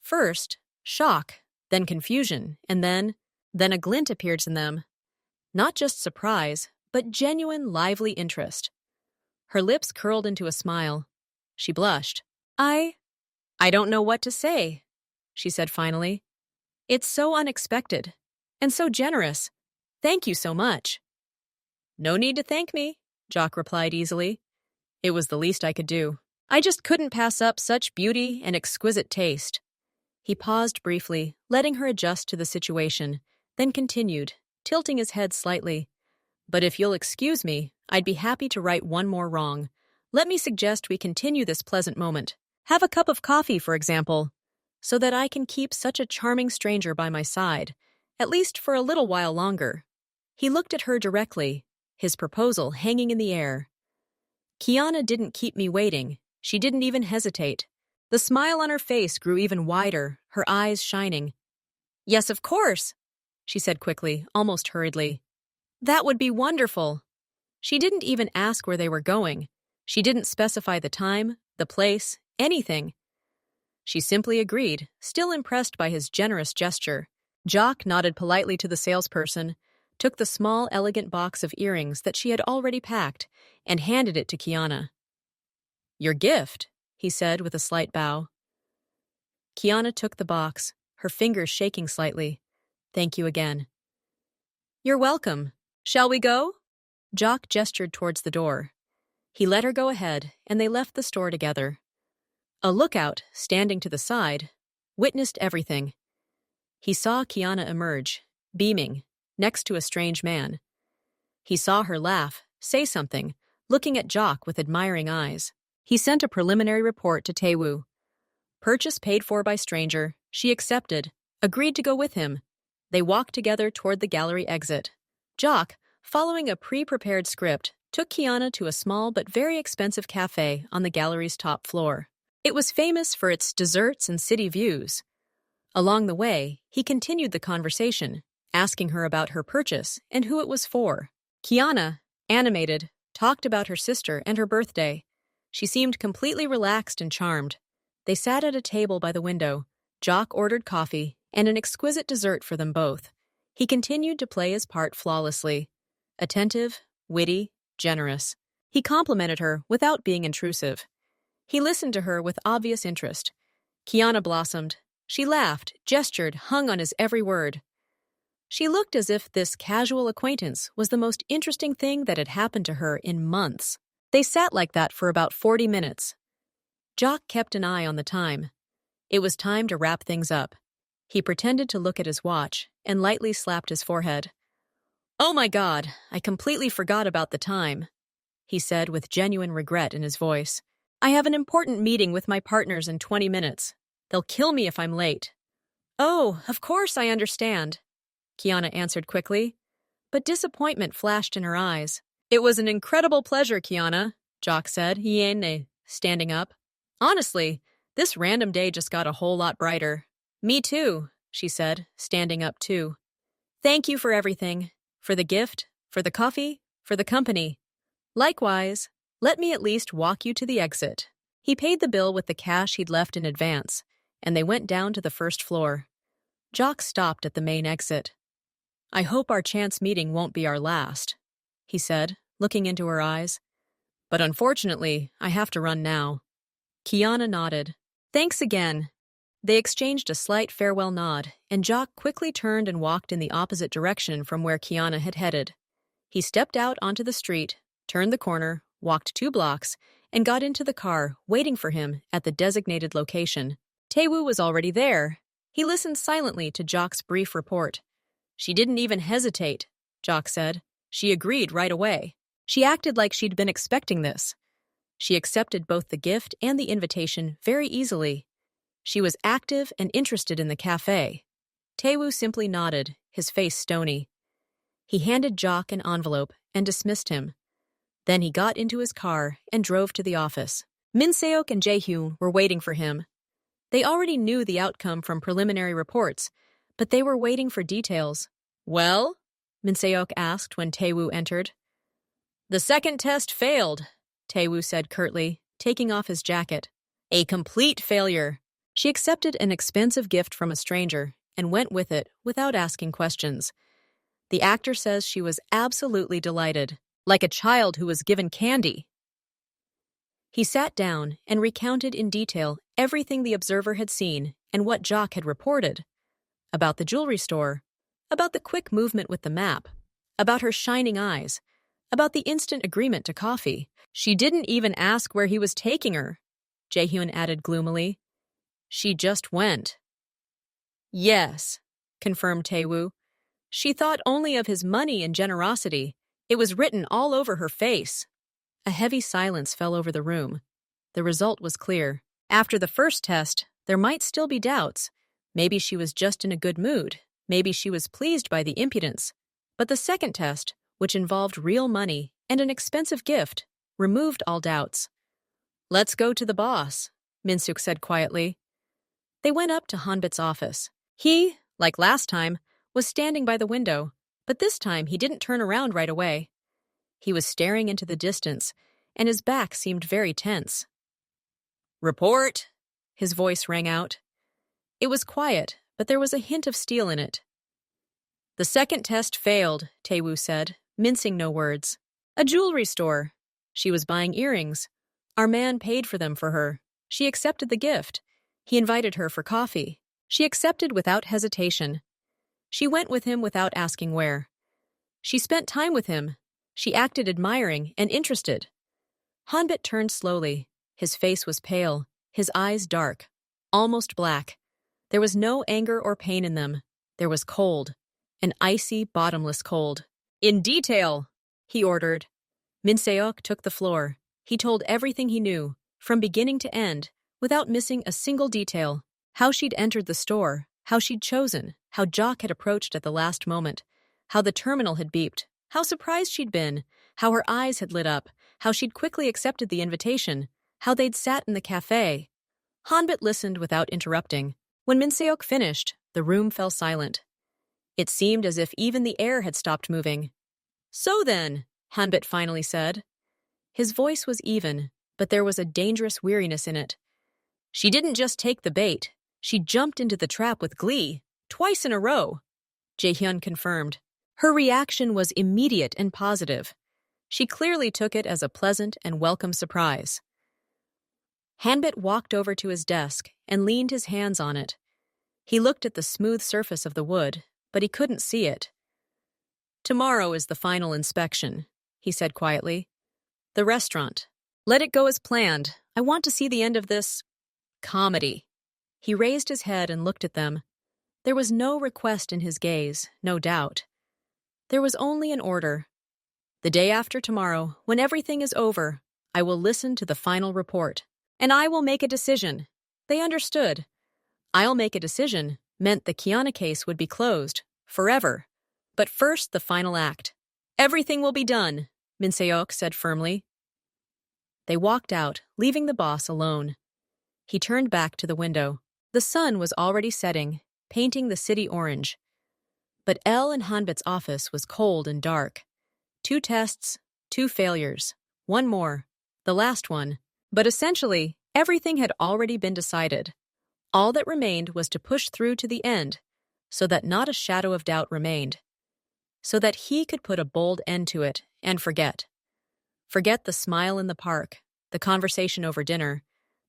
First, shock, then confusion, and then a glint appeared in them. Not just surprise, but genuine, lively interest. Her lips curled into a smile. She blushed. I don't know what to say, she said finally. It's so unexpected, and so generous. Thank you so much. No need to thank me, Jock replied easily. It was the least I could do. I just couldn't pass up such beauty and exquisite taste. He paused briefly, letting her adjust to the situation, then continued, tilting his head slightly. But if you'll excuse me, I'd be happy to right one more wrong. Let me suggest we continue this pleasant moment. Have a cup of coffee, for example, so that I can keep such a charming stranger by my side, at least for a little while longer. He looked at her directly, his proposal hanging in the air. Kiana didn't keep me waiting. She didn't even hesitate. The smile on her face grew even wider, her eyes shining. Yes, of course, she said quickly, almost hurriedly. That would be wonderful. She didn't even ask where they were going. She didn't specify the time, the place, anything. She simply agreed, still impressed by his generous gesture. Jock nodded politely to the salesperson, took the small, elegant box of earrings that she had already packed, and handed it to Kiana. Your gift, he said with a slight bow. Kiana took the box, her fingers shaking slightly. Thank you again. You're welcome. Shall we go? Jock gestured towards the door. He let her go ahead, and they left the store together. A lookout, standing to the side, witnessed everything. He saw Kiana emerge, beaming, next to a strange man. He saw her laugh, say something, looking at Jock with admiring eyes. He sent a preliminary report to Taewoo. Purchase paid for by stranger, she accepted, agreed to go with him. They walked together toward the gallery exit. Jock, following a pre-prepared script, took Kiana to a small but very expensive cafe on the gallery's top floor. It was famous for its desserts and city views. Along the way, he continued the conversation, asking her about her purchase and who it was for. Kiana, animated, talked about her sister and her birthday. She seemed completely relaxed and charmed. They sat at a table by the window. Jock ordered coffee and an exquisite dessert for them both. He continued to play his part flawlessly. Attentive, witty, generous. He complimented her without being intrusive. He listened to her with obvious interest. Kiana blossomed. She laughed, gestured, hung on his every word. She looked as if this casual acquaintance was the most interesting thing that had happened to her in months. They sat like that for about 40 minutes. Jock kept an eye on the time. It was time to wrap things up. He pretended to look at his watch and lightly slapped his forehead. Oh my God, I completely forgot about the time, he said with genuine regret in his voice. I have an important meeting with my partners in 20 minutes. They'll kill me if I'm late. Oh, of course I understand, Kiana answered quickly, but disappointment flashed in her eyes. It was an incredible pleasure, Kiana, Jock said, standing up. Honestly, this random day just got a whole lot brighter. Me too, she said, standing up too. Thank you for everything, for the gift, for the coffee, for the company. Likewise, let me at least walk you to the exit. He paid the bill with the cash he'd left in advance, and they went down to the first floor. Jock stopped at the main exit. I hope our chance meeting won't be our last, he said, looking into her eyes. But unfortunately, I have to run now. Kiana nodded. Thanks again. They exchanged a slight farewell nod, and Jock quickly turned and walked in the opposite direction from where Kiana had headed. He stepped out onto the street, turned the corner, walked 2 blocks, and got into the car, waiting for him at the designated location. Taewoo was already there. He listened silently to Jock's brief report. She didn't even hesitate, Jock said. She agreed right away. She acted like she'd been expecting this. She accepted both the gift and the invitation very easily. She was active and interested in the cafe. Taewoo simply nodded, his face stony. He handed Jock an envelope and dismissed him. Then he got into his car and drove to the office. Min Seok and Jaehyun were waiting for him. They already knew the outcome from preliminary reports, but they were waiting for details. Well? Min Se-ok asked when Tae-woo entered. The second test failed, Tae-woo said curtly, taking off his jacket. A complete failure. She accepted an expensive gift from a stranger and went with it without asking questions. The actor says she was absolutely delighted, like a child who was given candy. He sat down and recounted in detail everything the observer had seen and what Jock had reported. About the jewelry store, about the quick movement with the map, about her shining eyes, about the instant agreement to coffee. She didn't even ask where he was taking her, Jae-hyun added gloomily. She just went. Yes, confirmed Tae-woo. She thought only of his money and generosity. It was written all over her face. A heavy silence fell over the room. The result was clear. After the first test, there might still be doubts. Maybe she was just in a good mood. Maybe she was pleased by the impudence. But the second test, which involved real money and an expensive gift, removed all doubts. Let's go to the boss, Min-suk said quietly. They went up to Hanbit's office. He, like last time, was standing by the window, but this time he didn't turn around right away. He was staring into the distance, and his back seemed very tense. Report, his voice rang out. It was quiet, but there was a hint of steel in it. The second test failed, Tae-woo said, mincing no words. A jewelry store. She was buying earrings. Our man paid for them for her. She accepted the gift. He invited her for coffee. She accepted without hesitation. She went with him without asking where. She spent time with him. She acted admiring and interested. Hanbit turned slowly. His face was pale, his eyes dark, almost black. There was no anger or pain in them. There was cold, an icy, bottomless cold. In detail, he ordered. Min Se-ok took the floor. He told everything he knew, from beginning to end, without missing a single detail. How she'd entered the store, how she'd chosen, how Jock had approached at the last moment, how the terminal had beeped, how surprised she'd been, how her eyes had lit up, how she'd quickly accepted the invitation, how they'd sat in the cafe. Hanbit listened without interrupting. When Min Se-ok finished, the room fell silent. It seemed as if even the air had stopped moving. So then, Hanbit finally said. His voice was even, but there was a dangerous weariness in it. She didn't just take the bait. She jumped into the trap with glee, twice in a row. Jae-hyun confirmed. Her reaction was immediate and positive. She clearly took it as a pleasant and welcome surprise. Hanbit walked over to his desk and leaned his hands on it. He looked at the smooth surface of the wood, but he couldn't see it. Tomorrow is the final inspection, he said quietly. The restaurant. Let it go as planned. I want to see the end of this comedy. He raised his head and looked at them. There was no request in his gaze, no doubt. There was only an order. The day after tomorrow, when everything is over, I will listen to the final report. And I will make a decision. They understood. I'll make a decision meant the Kiana case would be closed, forever. But first, the final act. Everything will be done, Min Se-ok said firmly. They walked out, leaving the boss alone. He turned back to the window. The sun was already setting, painting the city orange. But Elle and Hanbit's office was cold and dark. 2 tests, 2 failures, 1 more, the last one. But essentially, everything had already been decided. All that remained was to push through to the end, so that not a shadow of doubt remained. So that he could put a bold end to it and forget. Forget the smile in the park, the conversation over dinner,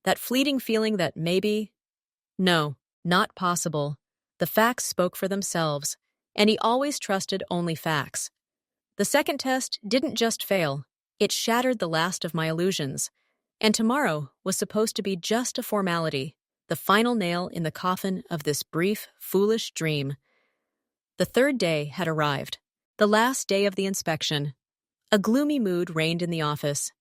that fleeting feeling that maybe... No, not possible. The facts spoke for themselves, and he always trusted only facts. The second test didn't just fail, it shattered the last of my illusions. And tomorrow was supposed to be just a formality, the final nail in the coffin of this brief, foolish dream. The third day had arrived, the last day of the inspection. A gloomy mood reigned in the office.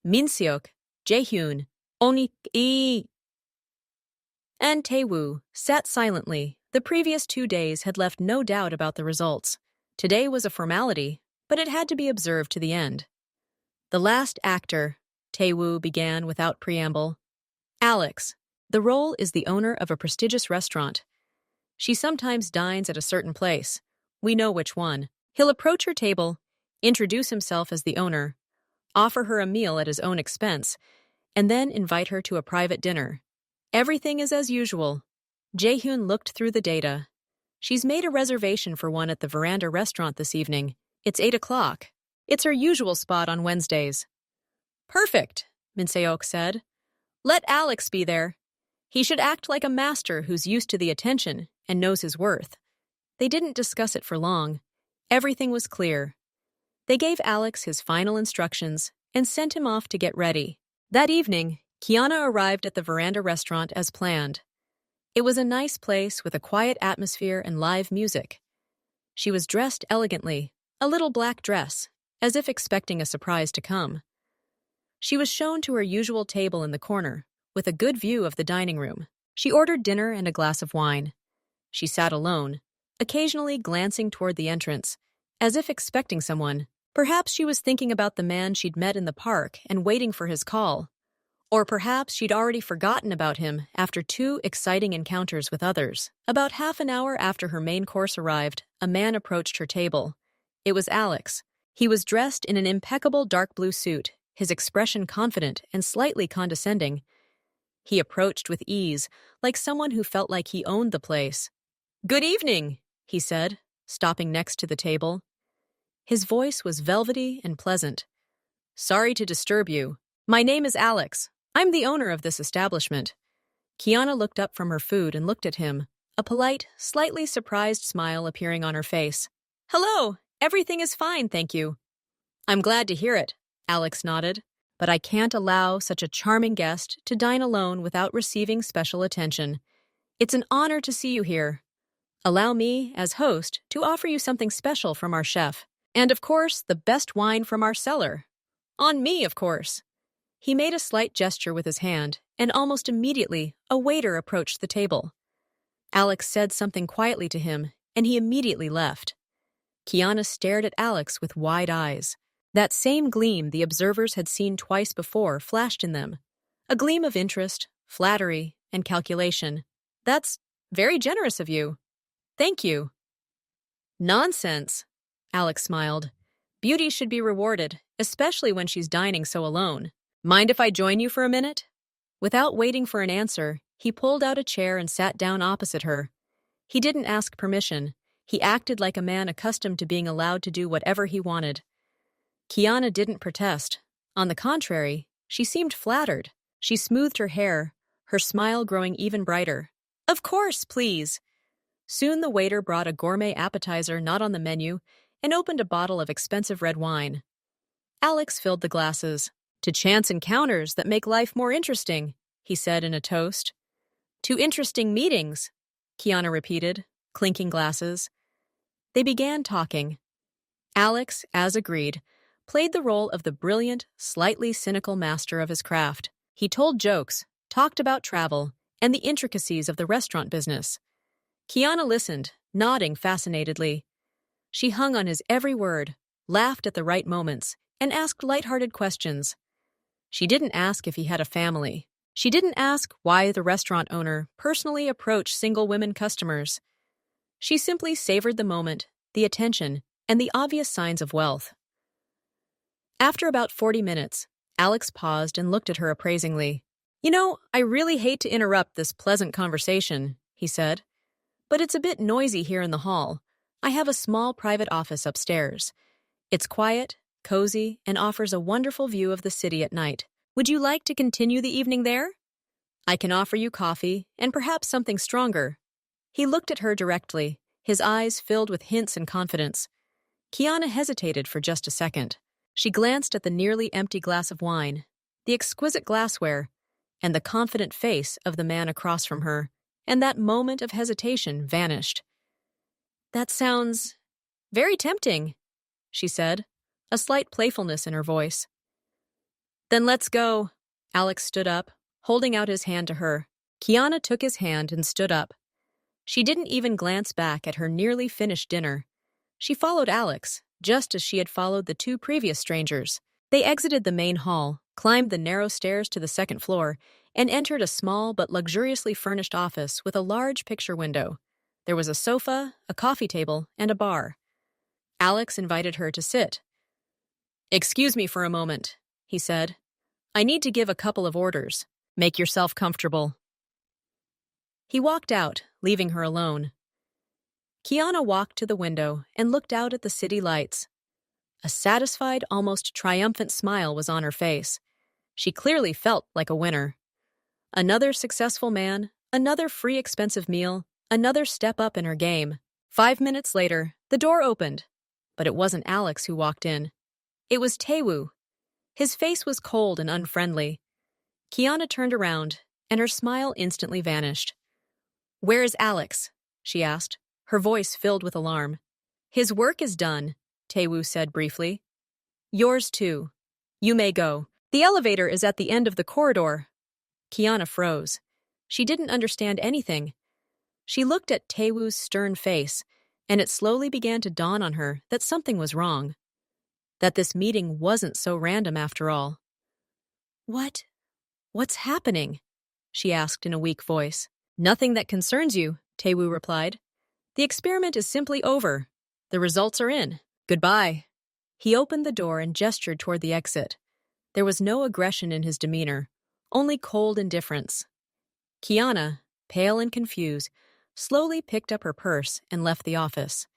Min Se-ok, Jae-hyun, Onik-i, and Tae-woo sat silently. The previous 2 days had left no doubt about the results. Today was a formality, but it had to be observed to the end. The last actor, Tae-woo began without preamble. Alex, the role is the owner of a prestigious restaurant. She sometimes dines at a certain place. We know which one. He'll approach her table, introduce himself as the owner, offer her a meal at his own expense, and then invite her to a private dinner. Everything is as usual. Jaehyun looked through the data. She's made a reservation for one at the Veranda restaurant this evening. It's 8 o'clock. It's her usual spot on Wednesdays. Perfect, Min Se-ok said. Let Alex be there. He should act like a master who's used to the attention and knows his worth. They didn't discuss it for long. Everything was clear. They gave Alex his final instructions and sent him off to get ready. That evening, Kiana arrived at the Veranda restaurant as planned. It was a nice place with a quiet atmosphere and live music. She was dressed elegantly, a little black dress, as if expecting a surprise to come. She was shown to her usual table in the corner, with a good view of the dining room. She ordered dinner and a glass of wine. She sat alone, occasionally glancing toward the entrance, as if expecting someone. Perhaps she was thinking about the man she'd met in the park and waiting for his call. Or perhaps she'd already forgotten about him after 2 exciting encounters with others. About half an hour after her main course arrived, a man approached her table. It was Alex. He was dressed in an impeccable dark blue suit, his expression confident and slightly condescending. He approached with ease, like someone who felt like he owned the place. "Good evening," he said, stopping next to the table. His voice was velvety and pleasant. "Sorry to disturb you. My name is Alex. I'm the owner of this establishment." Kiana looked up from her food and looked at him, a polite, slightly surprised smile appearing on her face. "Hello, everything is fine, thank you." "I'm glad to hear it," Alex nodded. "But I can't allow such a charming guest to dine alone without receiving special attention. It's an honor to see you here. Allow me, as host, to offer you something special from our chef. And, of course, the best wine from our cellar. On me, of course." He made a slight gesture with his hand, and almost immediately, a waiter approached the table. Alex said something quietly to him, and he immediately left. Kiana stared at Alex with wide eyes. That same gleam the observers had seen twice before flashed in them. A gleam of interest, flattery, and calculation. "That's very generous of you. Thank you." "Nonsense," Alex smiled. "Beauty should be rewarded, especially when she's dining so alone. Mind if I join you for a minute?" Without waiting for an answer, he pulled out a chair and sat down opposite her. He didn't ask permission. He acted like a man accustomed to being allowed to do whatever he wanted. Kiana didn't protest. On the contrary, she seemed flattered. She smoothed her hair, her smile growing even brighter. "Of course, please." Soon the waiter brought a gourmet appetizer not on the menu and opened a bottle of expensive red wine. Alex filled the glasses. "To chance encounters that make life more interesting," he said in a toast. "To interesting meetings," Kiana repeated, clinking glasses. They began talking. Alex, as agreed, played the role of the brilliant, slightly cynical master of his craft. He told jokes, talked about travel, and the intricacies of the restaurant business. Kiana listened, nodding fascinatedly. She hung on his every word, laughed at the right moments, and asked lighthearted questions. She didn't ask if he had a family. She didn't ask why the restaurant owner personally approached single women customers. She simply savored the moment, the attention, and the obvious signs of wealth. After about 40 minutes, Alex paused and looked at her appraisingly. "You know, I really hate to interrupt this pleasant conversation," he said, "but it's a bit noisy here in the hall. I have a small private office upstairs. It's quiet, cozy, and offers a wonderful view of the city at night. Would you like to continue the evening there? I can offer you coffee, and perhaps something stronger." He looked at her directly, his eyes filled with hints and confidence. Kiana hesitated for just a second. She glanced at the nearly empty glass of wine, the exquisite glassware, and the confident face of the man across from her, and that moment of hesitation vanished. "That sounds very tempting," she said, a slight playfulness in her voice. "Then let's go." Alex stood up, holding out his hand to her. Kiana took his hand and stood up. She didn't even glance back at her nearly finished dinner. She followed Alex, just as she had followed the 2 previous strangers. They exited the main hall, climbed the narrow stairs to the 2nd floor, and entered a small but luxuriously furnished office with a large picture window. There was a sofa, a coffee table, and a bar. Alex invited her to sit. "Excuse me for a moment," he said. "I need to give a couple of orders. Make yourself comfortable." He walked out, leaving her alone. Kiana walked to the window and looked out at the city lights. A satisfied, almost triumphant smile was on her face. She clearly felt like a winner. Another successful man, another free expensive meal, another step up in her game. 5 minutes later, the door opened. But it wasn't Alex who walked in. It was Taewoo. His face was cold and unfriendly. Kiana turned around, and her smile instantly vanished. "Where is Alex?" she asked, her voice filled with alarm. "His work is done," Taewoo said briefly. "Yours too. You may go. The elevator is at the end of the corridor." Kiana froze. She didn't understand anything. She looked at Taewoo's stern face, and it slowly began to dawn on her that something was wrong. That this meeting wasn't so random after all. What's happening?" she asked in a weak voice. "Nothing that concerns you," Taewoo replied. "The experiment is simply over. The results are in. Goodbye." He opened the door and gestured toward the exit. There was no aggression in his demeanor, only cold indifference. Kiana, pale and confused, slowly picked up her purse and left the office.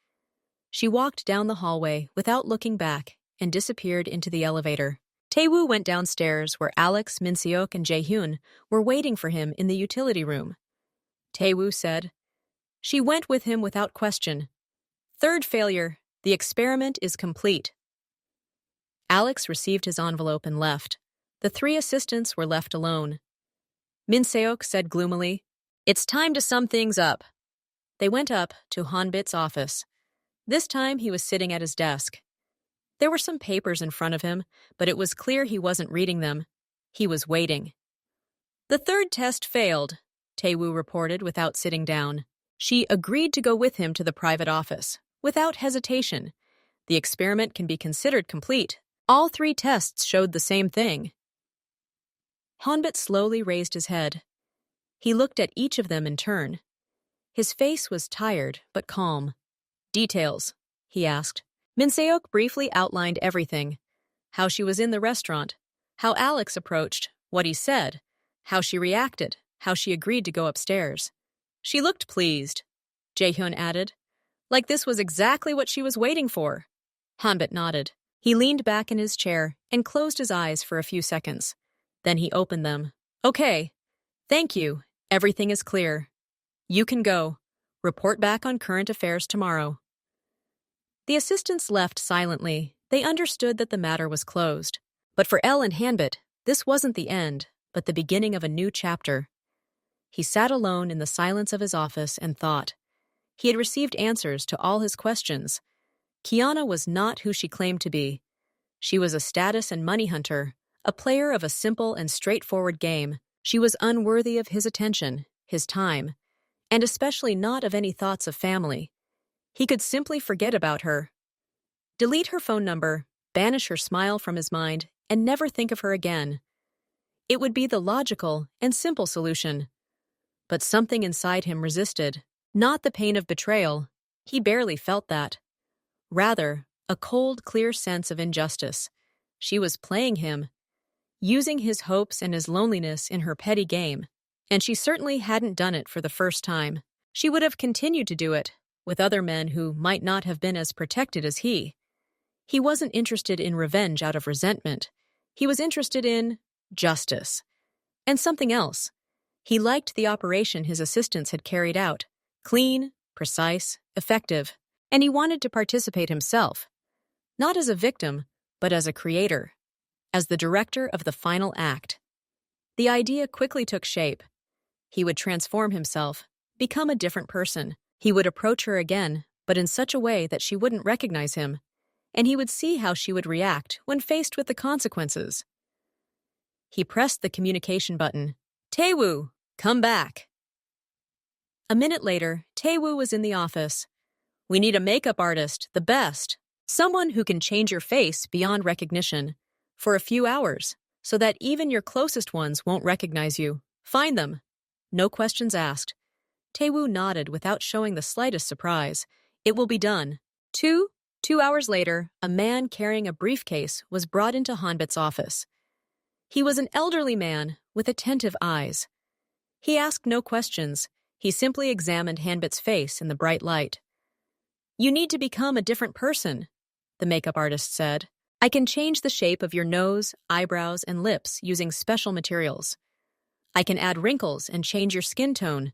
She walked down the hallway without looking back and disappeared into the elevator. Taewoo went downstairs where Alex, Min-seok, and Jae-hyun were waiting for him in the utility room. Taewoo said, "She went with him without question. Third failure. The experiment is complete." Alex received his envelope and left. The 3 assistants were left alone. Min-seok said gloomily, "It's time to sum things up." They went up to Hanbit's office. This time he was sitting at his desk. There were some papers in front of him, but it was clear he wasn't reading them. He was waiting. "The third test failed," Taewoo reported without sitting down. She agreed to go with him to the private office, without hesitation. The experiment can be considered complete. All 3 tests showed the same thing. Hanbit slowly raised his head. He looked at each of them in turn. His face was tired but calm. "Details," he asked. Min-seok briefly outlined everything. How she was in the restaurant, how Alex approached, what he said, how she reacted, how she agreed to go upstairs. "She looked pleased," Jae-hyun added. "Like this was exactly what she was waiting for." Hanbit nodded. He leaned back in his chair and closed his eyes for a few seconds. Then he opened them. "Okay. Thank you. Everything is clear. You can go. Report back on current affairs tomorrow." The assistants left silently. They understood that the matter was closed. But for Elle and Hanbit, this wasn't the end, but the beginning of a new chapter. He sat alone in the silence of his office and thought. He had received answers to all his questions. Kiana was not who she claimed to be. She was a status and money hunter, a player of a simple and straightforward game. She was unworthy of his attention, his time, and especially not of any thoughts of family. He could simply forget about her. Delete her phone number, banish her smile from his mind, and never think of her again. It would be the logical and simple solution. But something inside him resisted. Not the pain of betrayal. He barely felt that. Rather, a cold, clear sense of injustice. She was playing him, using his hopes and his loneliness in her petty game. And she certainly hadn't done it for the first time. She would have continued to do it, with other men who might not have been as protected as he. He wasn't interested in revenge out of resentment. He was interested in justice. And something else. He liked the operation his assistants had carried out. Clean, precise, effective. And he wanted to participate himself. Not as a victim, but as a creator. As the director of the final act. The idea quickly took shape. He would transform himself, become a different person. He would approach her again, but in such a way that she wouldn't recognize him. And he would see how she would react when faced with the consequences. He pressed the communication button. "Taewoo, come back." A minute later, Taewoo was in the office. "We need a makeup artist, the best. Someone who can change your face beyond recognition. For a few hours, so that even your closest ones won't recognize you. Find them. No questions asked." Taewoo nodded without showing the slightest surprise. It will be done. 2 hours later, a man carrying a briefcase was brought into Hanbit's office. He was an elderly man with attentive eyes. He asked no questions. He simply examined Hanbit's face in the bright light. "You need to become a different person," the makeup artist said. "I can change the shape of your nose, eyebrows, and lips using special materials. I can add wrinkles and change your skin tone.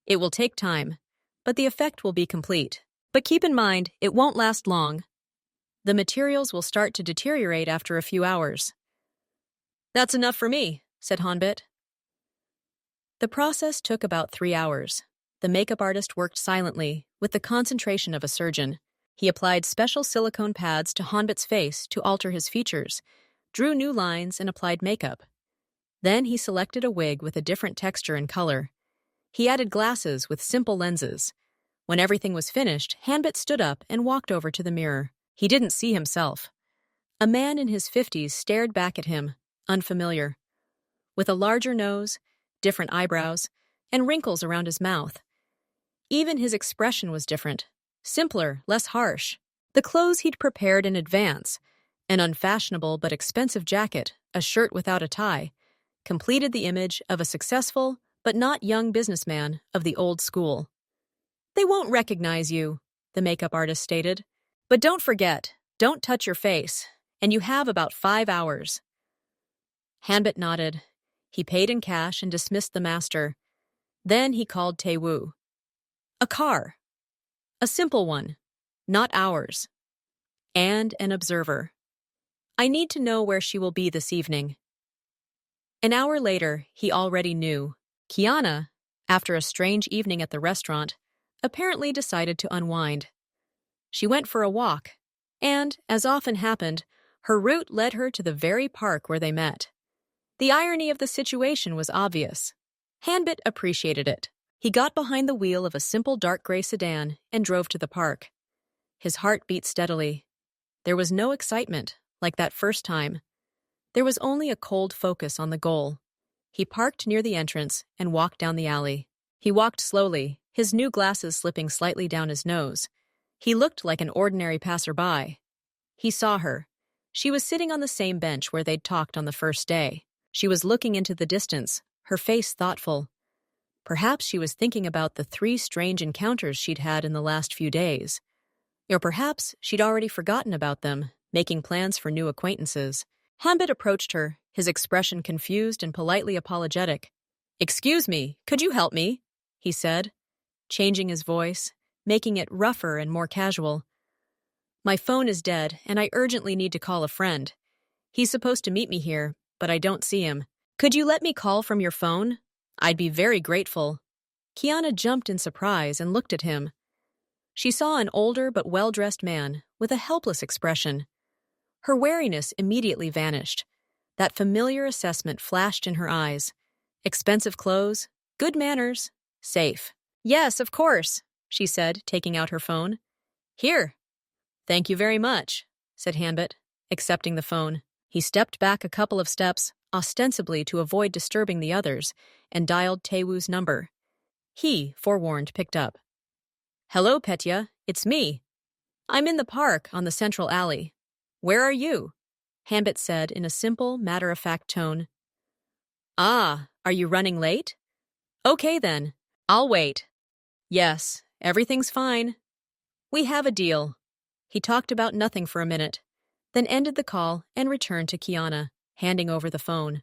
It will take time, but the effect will be complete. But keep in mind, it won't last long. The materials will start to deteriorate after a few hours." "That's enough for me," said Hanbit. The process took about 3 hours. The makeup artist worked silently, with the concentration of a surgeon. He applied special silicone pads to Hanbit's face to alter his features, drew new lines, and applied makeup. Then he selected a wig with a different texture and color. He added glasses with simple lenses. When everything was finished, Hanbit stood up and walked over to the mirror. He didn't see himself. A man in his 50s stared back at him, unfamiliar. With a larger nose, different eyebrows, and wrinkles around his mouth. Even his expression was different, simpler, less harsh. The clothes he'd prepared in advance, an unfashionable but expensive jacket, a shirt without a tie, completed the image of a successful but not young businessman of the old school. "They won't recognize you," the makeup artist stated. "But don't forget, don't touch your face, and you have about 5 hours." Hanbit nodded. He paid in cash and dismissed the master. Then he called Taewoo. "A car. A simple one, not ours. And an observer. I need to know where she will be this evening." An hour later, he already knew. Kiana, after a strange evening at the restaurant, apparently decided to unwind. She went for a walk, and, as often happened, her route led her to the very park where they met. The irony of the situation was obvious. Hanbit appreciated it. He got behind the wheel of a simple dark gray sedan and drove to the park. His heart beat steadily. There was no excitement, like that first time. There was only a cold focus on the goal. He parked near the entrance and walked down the alley. He walked slowly, his new glasses slipping slightly down his nose. He looked like an ordinary passerby. He saw her. She was sitting on the same bench where they'd talked on the first day. She was looking into the distance, her face thoughtful. Perhaps she was thinking about the 3 strange encounters she'd had in the last few days. Or perhaps she'd already forgotten about them, making plans for new acquaintances. Hanbit approached her, his expression confused and politely apologetic. "Excuse me, could you help me?" he said, changing his voice, making it rougher and more casual. "My phone is dead, and I urgently need to call a friend. He's supposed to meet me here, but I don't see him. Could you let me call from your phone? I'd be very grateful." Kiana jumped in surprise and looked at him. She saw an older but well-dressed man with a helpless expression. Her wariness immediately vanished. That familiar assessment flashed in her eyes. Expensive clothes, good manners, safe. "Yes, of course," she said, taking out her phone. "Here." "Thank you very much," said Hanbit, accepting the phone. He stepped back a couple of steps, ostensibly to avoid disturbing the others, and dialed Taewoo's number. He, forewarned, picked up. "Hello, Petya, it's me. I'm in the park on the central alley. Where are you?" Hanbit said in a simple, matter-of-fact tone. "Ah, are you running late? Okay then, I'll wait." "Yes, everything's fine. We have a deal." He talked about nothing for a minute, then ended the call and returned to Kiana, handing over the phone.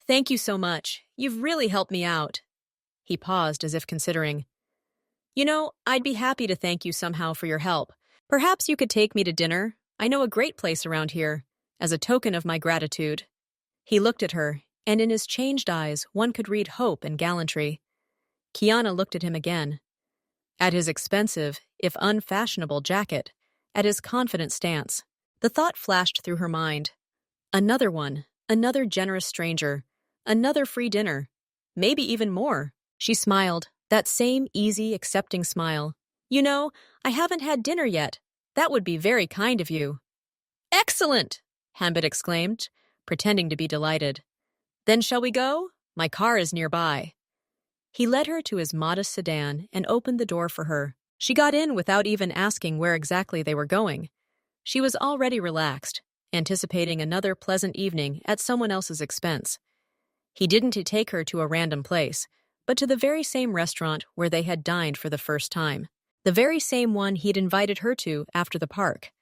"Thank you so much. You've really helped me out." He paused as if considering. "You know, I'd be happy to thank you somehow for your help. Perhaps you could take me to dinner. I know a great place around here, as a token of my gratitude." He looked at her, and in his changed eyes one could read hope and gallantry. Kiana looked at him again. At his expensive, if unfashionable, jacket, at his confident stance. The thought flashed through her mind. Another one, another generous stranger, another free dinner, maybe even more. She smiled, that same easy, accepting smile. "You know, I haven't had dinner yet. That would be very kind of you." "Excellent!" Hanbit exclaimed, pretending to be delighted. "Then shall we go? My car is nearby." He led her to his modest sedan and opened the door for her. She got in without even asking where exactly they were going. She was already relaxed, anticipating another pleasant evening at someone else's expense. He didn't take her to a random place, but to the very same restaurant where they had dined for the first time. The very same one he'd invited her to after the park.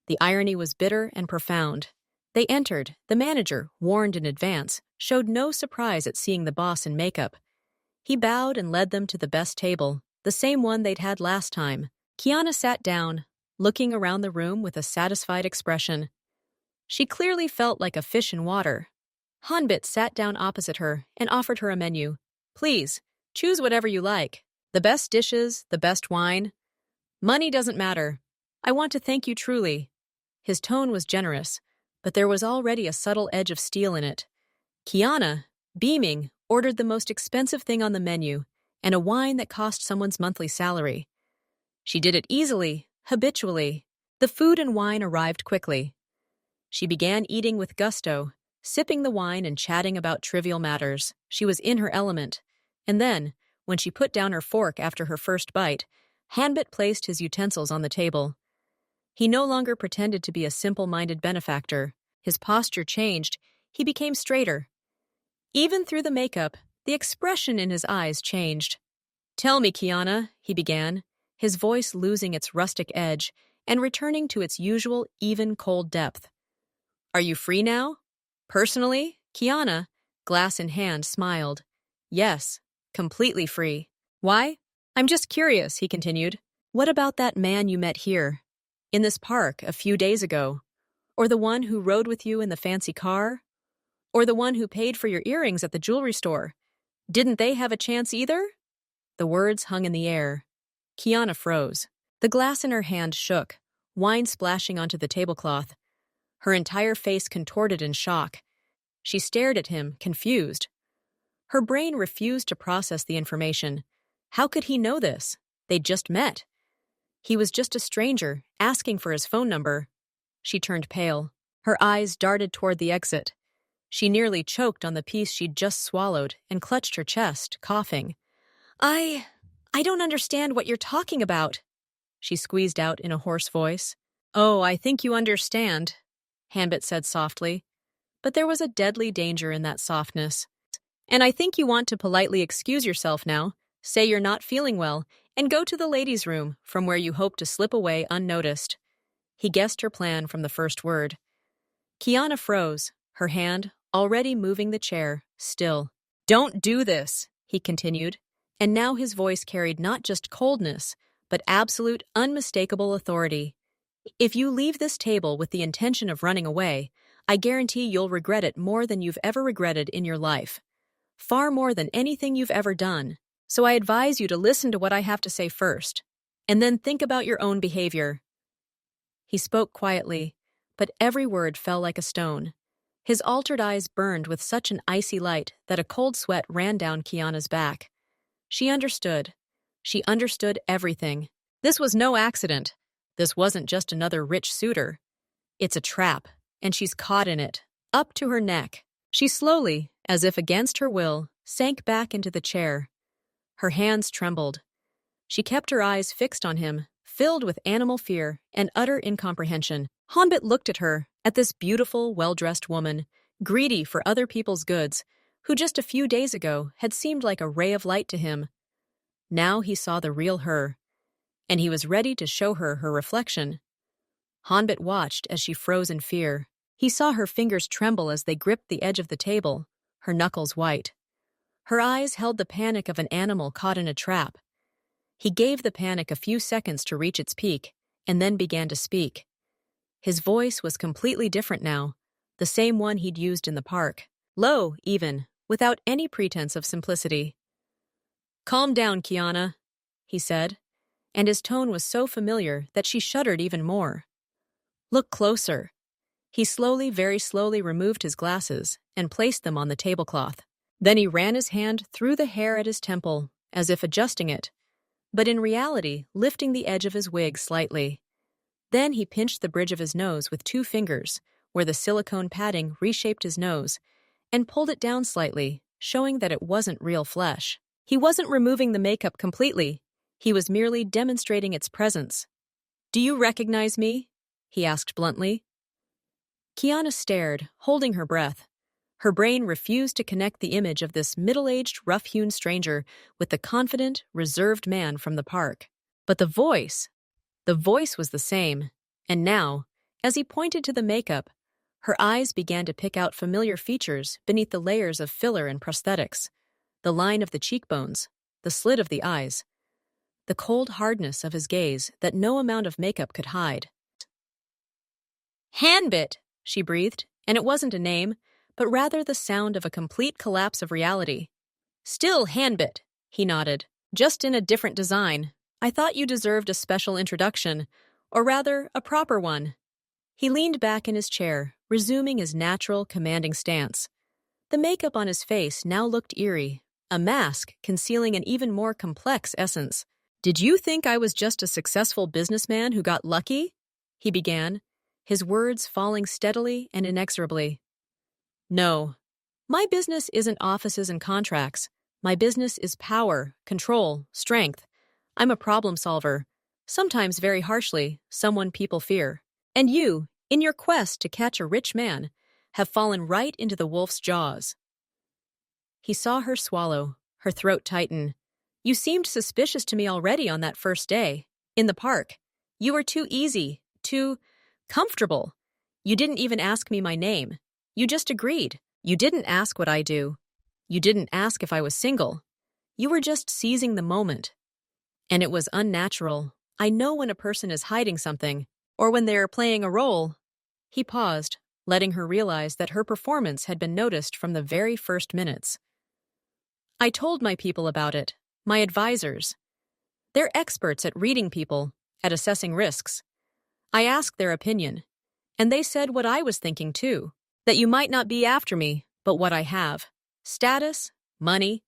The irony was bitter and profound. They entered. The manager, warned in advance, showed no surprise at seeing the boss in makeup. He bowed and led them to the best table, the same one they'd had last time. Kiana sat down, looking around the room with a satisfied expression. She clearly felt like a fish in water. Hanbit sat down opposite her and offered her a menu. Please, choose whatever you like. The best dishes, the best wine. Money doesn't matter. I want to thank you truly. His tone was generous, but there was already a subtle edge of steel in it. Kiana, beaming, ordered the most expensive thing on the menu and a wine that cost someone's monthly salary. She did it easily, habitually. The food and wine arrived quickly. She began eating with gusto, sipping the wine and chatting about trivial matters. She was in her element. And then, when she put down her fork after her first bite, Hanbit placed his utensils on the table. He no longer pretended to be a simple-minded benefactor. His posture changed. He became straighter. Even through the makeup, the expression in his eyes changed. Tell me, Kiana, he began, his voice losing its rustic edge and returning to its usual even, cold depth. Are you free now? Personally, Kiana, glass in hand, smiled. Yes, completely free. Why? I'm just curious, he continued. What about that man you met here, in this park a few days ago? Or the one who rode with you in the fancy car? Or the one who paid for your earrings at the jewelry store? Didn't they have a chance either? The words hung in the air. Kiana froze. The glass in her hand shook, wine splashing onto the tablecloth. Her entire face contorted in shock. She stared at him, confused. Her brain refused to process the information. How could he know this? They'd just met. He was just a stranger, asking for his phone number. She turned pale. Her eyes darted toward the exit. She nearly choked on the piece she'd just swallowed and clutched her chest, coughing. I don't understand what you're talking about, she squeezed out in a hoarse voice. Oh, I think you understand, Hanbit said softly. But there was a deadly danger in that softness. And I think you want to politely excuse yourself now, say you're not feeling well, and go to the ladies' room from where you hope to slip away unnoticed. He guessed her plan from the first word. Kiana froze, her hand, already moving the chair, still. Don't do this, he continued, and now his voice carried not just coldness, but absolute, unmistakable authority. If you leave this table with the intention of running away, I guarantee you'll regret it more than you've ever regretted in your life. Far more than anything you've ever done. So I advise you to listen to what I have to say first, and then think about your own behavior. He spoke quietly, but every word fell like a stone. His altered eyes burned with such an icy light that a cold sweat ran down Kiana's back. She understood. She understood everything. This was no accident. This wasn't just another rich suitor. It's a trap, and she's caught in it, up to her neck. She slowly, as if against her will, sank back into the chair. Her hands trembled. She kept her eyes fixed on him, filled with animal fear and utter incomprehension. Hanbit looked at her, at this beautiful, well-dressed woman, greedy for other people's goods, who just a few days ago had seemed like a ray of light to him. Now he saw the real her, and he was ready to show her her reflection. Hanbit watched as she froze in fear. He saw her fingers tremble as they gripped the edge of the table, her knuckles white. Her eyes held the panic of an animal caught in a trap. He gave the panic a few seconds to reach its peak, and then began to speak. His voice was completely different now, the same one he'd used in the park. Low, even, without any pretense of simplicity. Calm down, Kiana, he said, and his tone was so familiar that she shuddered even more. Look closer. He slowly, very slowly removed his glasses and placed them on the tablecloth. Then he ran his hand through the hair at his temple, as if adjusting it, but in reality lifting the edge of his wig slightly. Then he pinched the bridge of his nose with 2 fingers, where the silicone padding reshaped his nose, and pulled it down slightly, showing that it wasn't real flesh. He wasn't removing the makeup completely. He was merely demonstrating its presence. "Do you recognize me?" he asked bluntly. Kiana stared, holding her breath. Her brain refused to connect the image of this middle-aged, rough-hewn stranger with the confident, reserved man from the park. But the voice was the same. And now, as he pointed to the makeup, her eyes began to pick out familiar features beneath the layers of filler and prosthetics. The line of the cheekbones, the slit of the eyes, the cold hardness of his gaze that no amount of makeup could hide. "Handbit," she breathed, and it wasn't a name, but rather the sound of a complete collapse of reality. "Still Handbit," he nodded, "just in a different design. I thought you deserved a special introduction, or rather, a proper one." He leaned back in his chair, resuming his natural, commanding stance. The makeup on his face now looked eerie, a mask concealing an even more complex essence. "Did you think I was just a successful businessman who got lucky?" he began, his words falling steadily and inexorably. "No. My business isn't offices and contracts. My business is power, control, strength. I'm a problem solver, sometimes very harshly, someone people fear. And you, in your quest to catch a rich man, have fallen right into the wolf's jaws." He saw her swallow, her throat tighten. "You seemed suspicious to me already on that first day, in the park. You were too easy, too comfortable. You didn't even ask me my name. You just agreed. You didn't ask what I do. You didn't ask if I was single. You were just seizing the moment. And it was unnatural. I know when a person is hiding something, or when they're playing a role." He paused, letting her realize that her performance had been noticed from the very first minutes. "I told my people about it, my advisors. They're experts at reading people, at assessing risks. I asked their opinion, and they said what I was thinking too, that you might not be after me, but what I have. Status, money,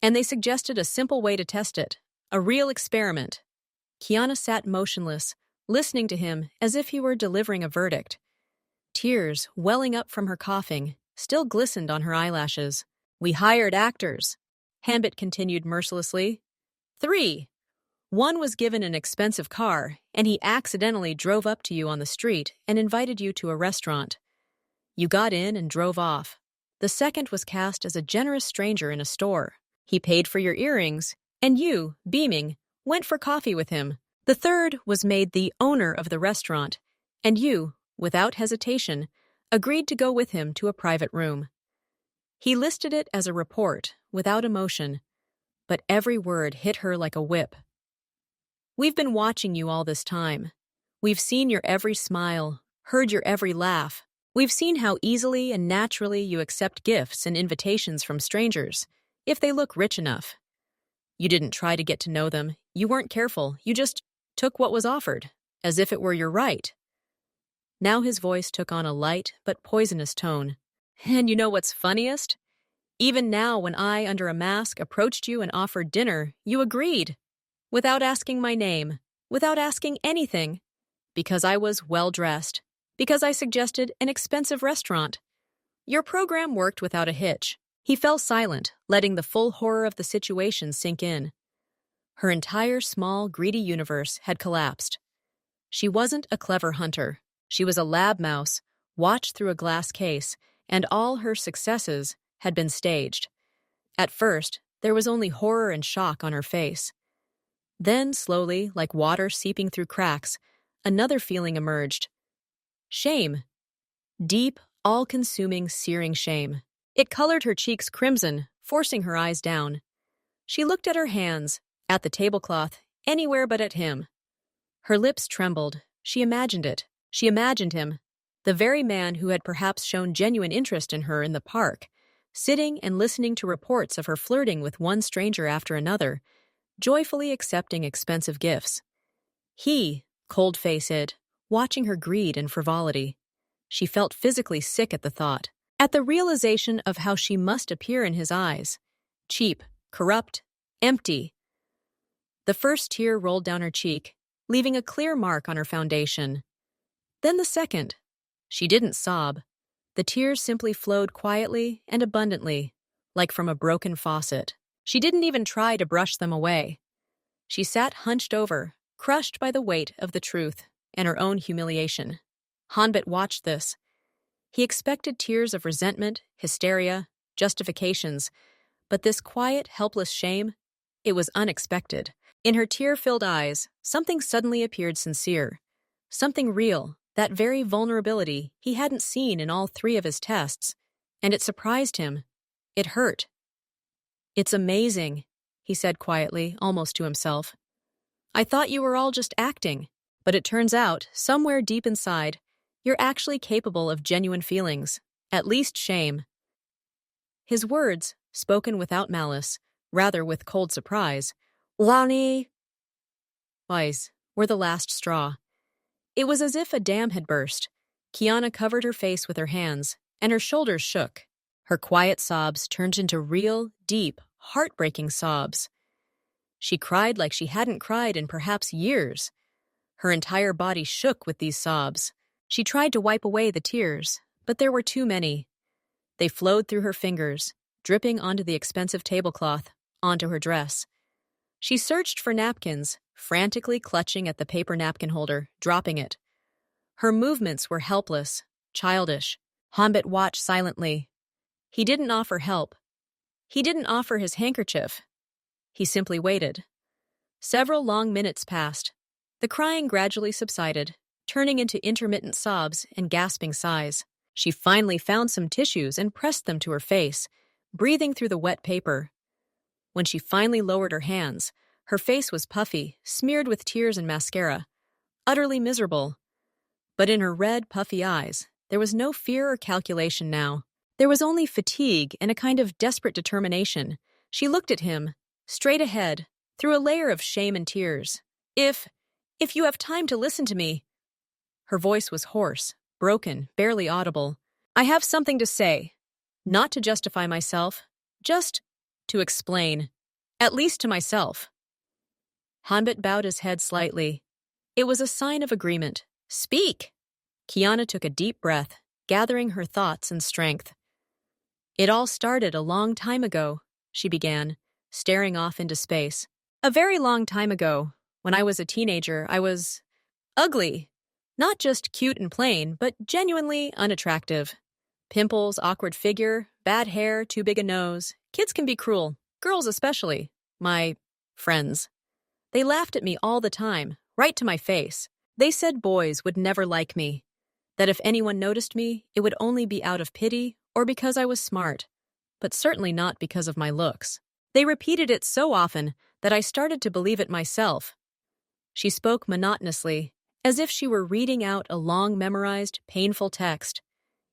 and they suggested a simple way to test it, a real experiment." Kiana sat motionless, listening to him as if he were delivering a verdict. Tears, welling up from her coughing, still glistened on her eyelashes. "We hired actors," Hambit continued mercilessly. "3. One was given an expensive car, and he accidentally drove up to you on the street and invited you to a restaurant. You got in and drove off. The second was cast as a generous stranger in a store. He paid for your earrings, and you, beaming, went for coffee with him. The third was made the owner of the restaurant, and you, without hesitation, agreed to go with him to a private room. He listed it as a report, without emotion, but every word hit her like a whip. We've been watching you all this time. We've seen your every smile, heard your every laugh. We've seen how easily and naturally you accept gifts and invitations from strangers, if they look rich enough. You didn't try to get to know them. You weren't careful. You just took what was offered, as if it were your right. Now his voice took on a light but poisonous tone. And you know what's funniest? Even now, when I, under a mask, approached you and offered dinner, you agreed. Without asking my name, without asking anything. Because I was well-dressed. Because I suggested an expensive restaurant. Your program worked without a hitch. He fell silent, letting the full horror of the situation sink in. Her entire small, greedy universe had collapsed. She wasn't a clever hunter. She was a lab mouse, watched through a glass case, and all her successes had been staged. At first, there was only horror and shock on her face. Then, slowly, like water seeping through cracks, another feeling emerged. Shame. Deep, all-consuming, searing shame. It colored her cheeks crimson, forcing her eyes down. She looked at her hands, at the tablecloth, anywhere but at him. Her lips trembled. She imagined it. She imagined him, the very man who had perhaps shown genuine interest in her in the park, sitting and listening to reports of her flirting with one stranger after another, joyfully accepting expensive gifts. He, cold-faced, watching her greed and frivolity. She felt physically sick at the thought, at the realization of how she must appear in his eyes. Cheap, corrupt, empty. The first tear rolled down her cheek, leaving a clear mark on her foundation. Then the second. She didn't sob. The tears simply flowed quietly and abundantly, like from a broken faucet. She didn't even try to brush them away. She sat hunched over, crushed by the weight of the truth and her own humiliation. Hanbit watched this. He expected tears of resentment, hysteria, justifications, but this quiet, helpless shame, it was unexpected. In her tear-filled eyes, something suddenly appeared sincere. Something real, that very vulnerability he hadn't seen in all 3 of his tests. And it surprised him. It hurt. "It's amazing," he said quietly, almost to himself. "I thought you were all just acting, but it turns out, somewhere deep inside, you're actually capable of genuine feelings, at least shame." His words, spoken without malice, rather with cold surprise, "Lonnie," were the last straw. It was as if a dam had burst. Kiana covered her face with her hands, and her shoulders shook. Her quiet sobs turned into real, deep, heartbreaking sobs. She cried like she hadn't cried in perhaps years. Her entire body shook with these sobs. She tried to wipe away the tears, but there were too many. They flowed through her fingers, dripping onto the expensive tablecloth, onto her dress. She searched for napkins, frantically clutching at the paper napkin holder, dropping it. Her movements were helpless, childish. Hanbit watched silently. He didn't offer help. He didn't offer his handkerchief. He simply waited. Several long minutes passed. The crying gradually subsided, turning into intermittent sobs and gasping sighs. She finally found some tissues and pressed them to her face, breathing through the wet paper. When she finally lowered her hands, her face was puffy, smeared with tears and mascara, utterly miserable. But in her red, puffy eyes, there was no fear or calculation now. There was only fatigue and a kind of desperate determination. She looked at him, straight ahead, through a layer of shame and tears. If you have time to listen to me." Her voice was hoarse, broken, barely audible. "I have something to say. Not to justify myself, just to explain. At least to myself." Hanbit bowed his head slightly. It was a sign of agreement. "Speak!" Kiana took a deep breath, gathering her thoughts and strength. "It all started a long time ago," she began, staring off into space. "A very long time ago. When I was a teenager, I was ugly. Not just cute and plain, but genuinely unattractive. Pimples, awkward figure, bad hair, too big a nose. Kids can be cruel, girls especially. My friends. They laughed at me all the time, right to my face. They said boys would never like me. That if anyone noticed me, it would only be out of pity or because I was smart, but certainly not because of my looks. They repeated it so often that I started to believe it myself." She spoke monotonously, as if she were reading out a long memorized, painful text.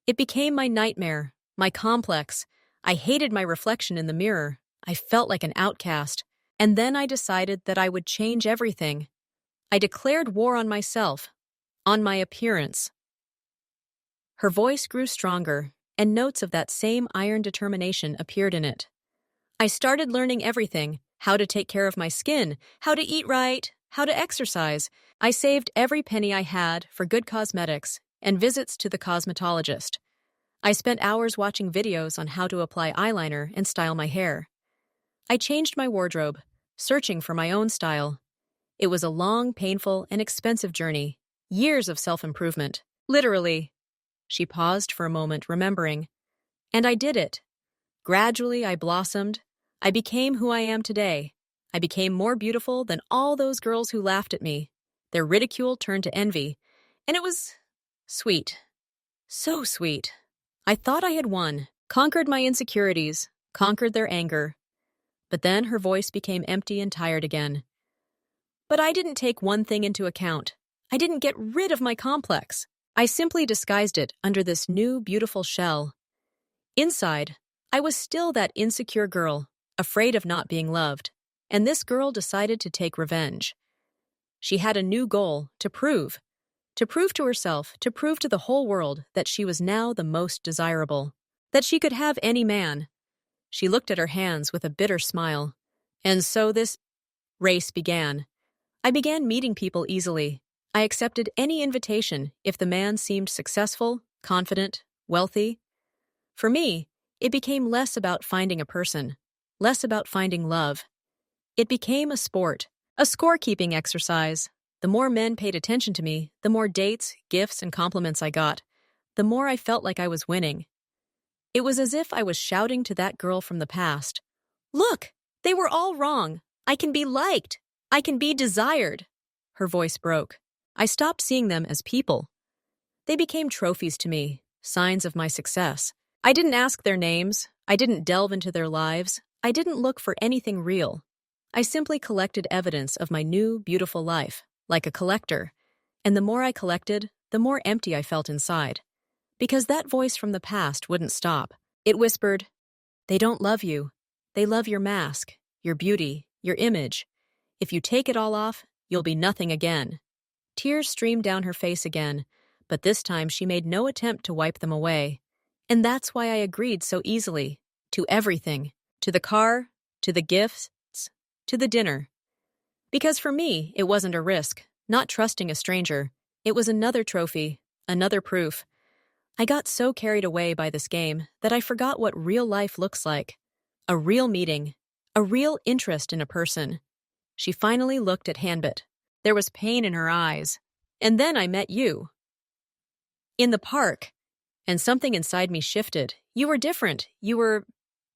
"It became my nightmare, my complex. I hated my reflection in the mirror. I felt like an outcast. And then I decided that I would change everything. I declared war on myself, on my appearance." Her voice grew stronger, and notes of that same iron determination appeared in it. "I started learning everything, how to take care of my skin, how to eat right, how to exercise. I saved every penny I had for good cosmetics and visits to the cosmetologist. I spent hours watching videos on how to apply eyeliner and style my hair. I changed my wardrobe, searching for my own style. It was a long, painful, and expensive journey, years of self-improvement, literally." She paused for a moment, remembering. "And I did it. Gradually, I blossomed. I became who I am today. I became more beautiful than all those girls who laughed at me. Their ridicule turned to envy. And it was sweet. So sweet. I thought I had won, conquered my insecurities, conquered their anger." But then her voice became empty and tired again. "But I didn't take one thing into account. I didn't get rid of my complex. I simply disguised it under this new, beautiful shell. Inside, I was still that insecure girl, afraid of not being loved. And this girl decided to take revenge. She had a new goal, to prove to herself, to prove to the whole world that she was now the most desirable, that she could have any man." She looked at her hands with a bitter smile. "And so this race began. I began meeting people easily. I accepted any invitation if the man seemed successful, confident, wealthy. For me, it became less about finding a person, less about finding love. It became a sport, a scorekeeping exercise. The more men paid attention to me, the more dates, gifts, and compliments I got, the more I felt like I was winning. It was as if I was shouting to that girl from the past, "Look, they were all wrong. I can be liked. I can be desired." Her voice broke. I stopped seeing them as people. They became trophies to me, signs of my success. I didn't ask their names. I didn't delve into their lives. I didn't look for anything real. I simply collected evidence of my new, beautiful life, like a collector. And the more I collected, the more empty I felt inside. Because that voice from the past wouldn't stop. It whispered, "They don't love you. They love your mask, your beauty, your image. If you take it all off, you'll be nothing again." Tears streamed down her face again, but this time she made no attempt to wipe them away. And that's why I agreed so easily. To everything. To the car, to the gifts, to the dinner. Because for me, it wasn't a risk, not trusting a stranger. It was another trophy, another proof. I got so carried away by this game that I forgot what real life looks like. A real meeting, a real interest in a person. She finally looked at Hanbit. There was pain in her eyes. And then I met you. In the park. And something inside me shifted. You were different. You were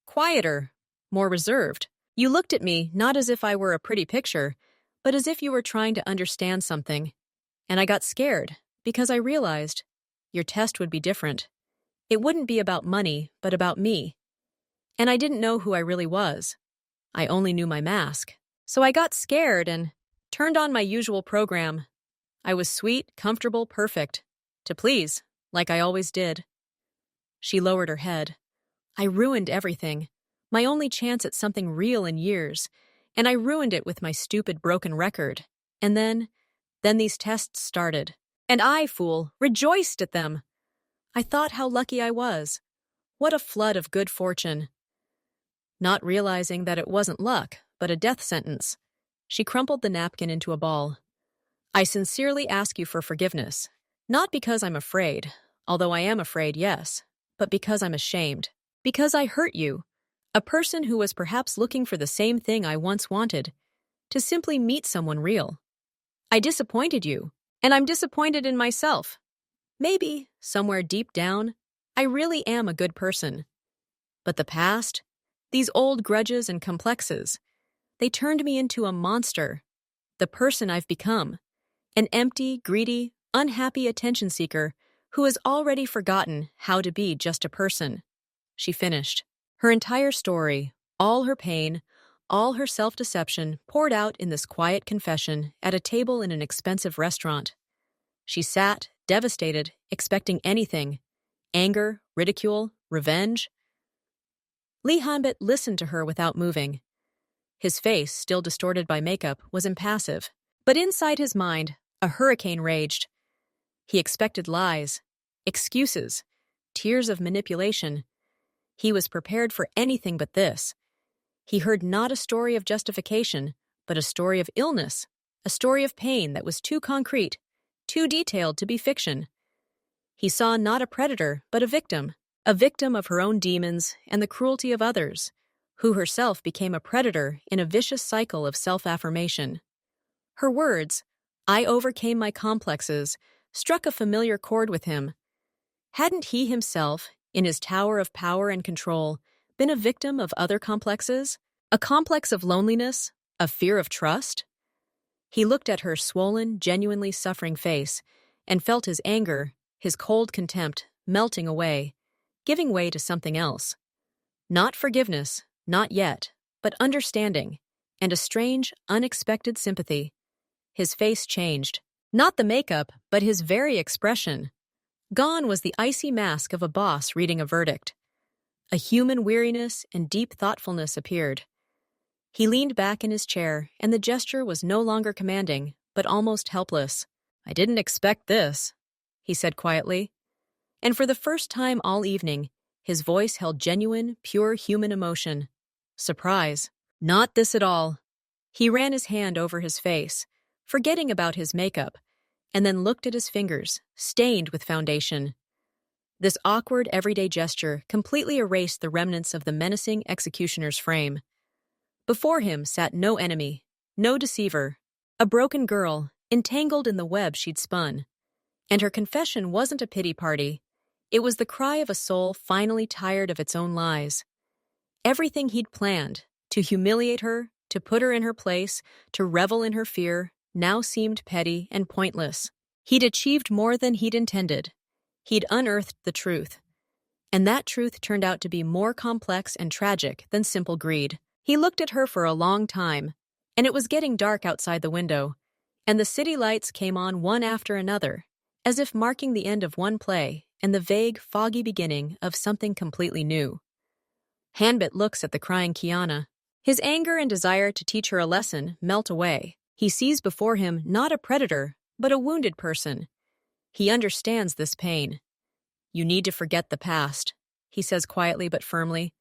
quieter, more reserved. You looked at me not as if I were a pretty picture, but as if you were trying to understand something. And I got scared because I realized your test would be different. It wouldn't be about money, but about me. And I didn't know who I really was. I only knew my mask. So I got scared and turned on my usual program. I was sweet, comfortable, perfect. To please, like I always did. She lowered her head. I ruined everything. My only chance at something real in years. And I ruined it with my stupid broken record. And then these tests started. And I, fool, rejoiced at them. I thought how lucky I was. What a flood of good fortune. Not realizing that it wasn't luck, but a death sentence. She crumpled the napkin into a ball. I sincerely ask you for forgiveness. Not because I'm afraid, although I am afraid, yes, but because I'm ashamed. Because I hurt you. A person who was perhaps looking for the same thing I once wanted. To simply meet someone real. I disappointed you. And I'm disappointed in myself. Maybe, somewhere deep down, I really am a good person. But the past, these old grudges and complexes, they turned me into a monster. The person I've become. An empty, greedy, unhappy attention seeker who has already forgotten how to be just a person. She finished. Her entire story, all her pain, all her self-deception poured out in this quiet confession at a table in an expensive restaurant. She sat, devastated, expecting anything. Anger, ridicule, revenge. Lee Hanbit listened to her without moving. His face, still distorted by makeup, was impassive. But inside his mind, a hurricane raged. He expected lies, excuses, tears of manipulation. He was prepared for anything but this. He heard not a story of justification, but a story of illness, a story of pain that was too concrete, too detailed to be fiction. He saw not a predator, but a victim of her own demons and the cruelty of others, who herself became a predator in a vicious cycle of self-affirmation. Her words, "I overcame my complexes," struck a familiar chord with him. Hadn't he himself, in his tower of power and control, been a victim of other complexes? A complex of loneliness? A fear of trust? He looked at her swollen, genuinely suffering face and felt his anger, his cold contempt, melting away, giving way to something else. Not forgiveness, not yet, but understanding, and a strange, unexpected sympathy. His face changed. Not the makeup, but his very expression. Gone was the icy mask of a boss reading a verdict. A human weariness and deep thoughtfulness appeared. He leaned back in his chair, and the gesture was no longer commanding, but almost helpless. "I didn't expect this," he said quietly. And for the first time all evening, his voice held genuine, pure human emotion. Surprise. "Not this at all." He ran his hand over his face, forgetting about his makeup, and then looked at his fingers, stained with foundation. This awkward, everyday gesture completely erased the remnants of the menacing executioner's frame. Before him sat no enemy, no deceiver, a broken girl, entangled in the web she'd spun. And her confession wasn't a pity party. It was the cry of a soul finally tired of its own lies. Everything he'd planned, to humiliate her, to put her in her place, to revel in her fear, now seemed petty and pointless. He'd achieved more than he'd intended. He'd unearthed the truth. And that truth turned out to be more complex and tragic than simple greed. He looked at her for a long time, and it was getting dark outside the window, and the city lights came on one after another, as if marking the end of one play and the vague, foggy beginning of something completely new. Hanbit looks at the crying Kiana. His anger and desire to teach her a lesson melt away. He sees before him not a predator, but a wounded person. He understands this pain. "You need to forget the past," he says quietly but firmly.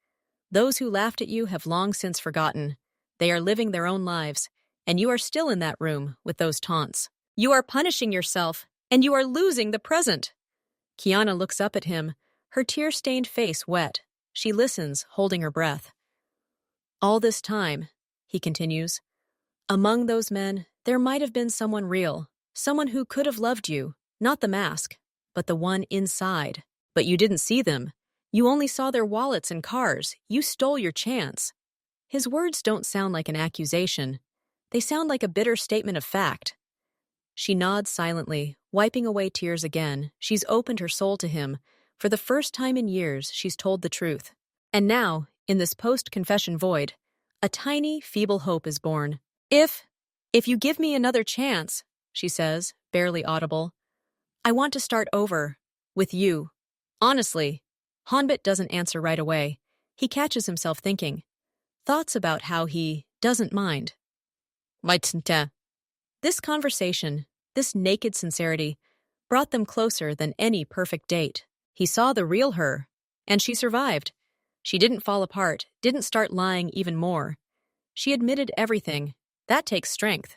"Those who laughed at you have long since forgotten. They are living their own lives, and you are still in that room with those taunts. You are punishing yourself, and you are losing the present." Kiana looks up at him, her tear-stained face wet. She listens, holding her breath. "All this time," he continues, "among those men, there might have been someone real, someone who could have loved you, not the mask, but the one inside. But you didn't see them. You only saw their wallets and cars. You stole your chance." His words don't sound like an accusation. They sound like a bitter statement of fact. She nods silently, wiping away tears again. She's opened her soul to him. For the first time in years, she's told the truth. And now, in this post-confession void, a tiny, feeble hope is born. If you give me another chance," she says, barely audible, "I want to start over. With you." Honestly, Hanbit doesn't answer right away. He catches himself thinking. Thoughts about how he doesn't mind. This conversation, this naked sincerity, brought them closer than any perfect date. He saw the real her, and she survived. She didn't fall apart, didn't start lying even more. She admitted everything. That takes strength.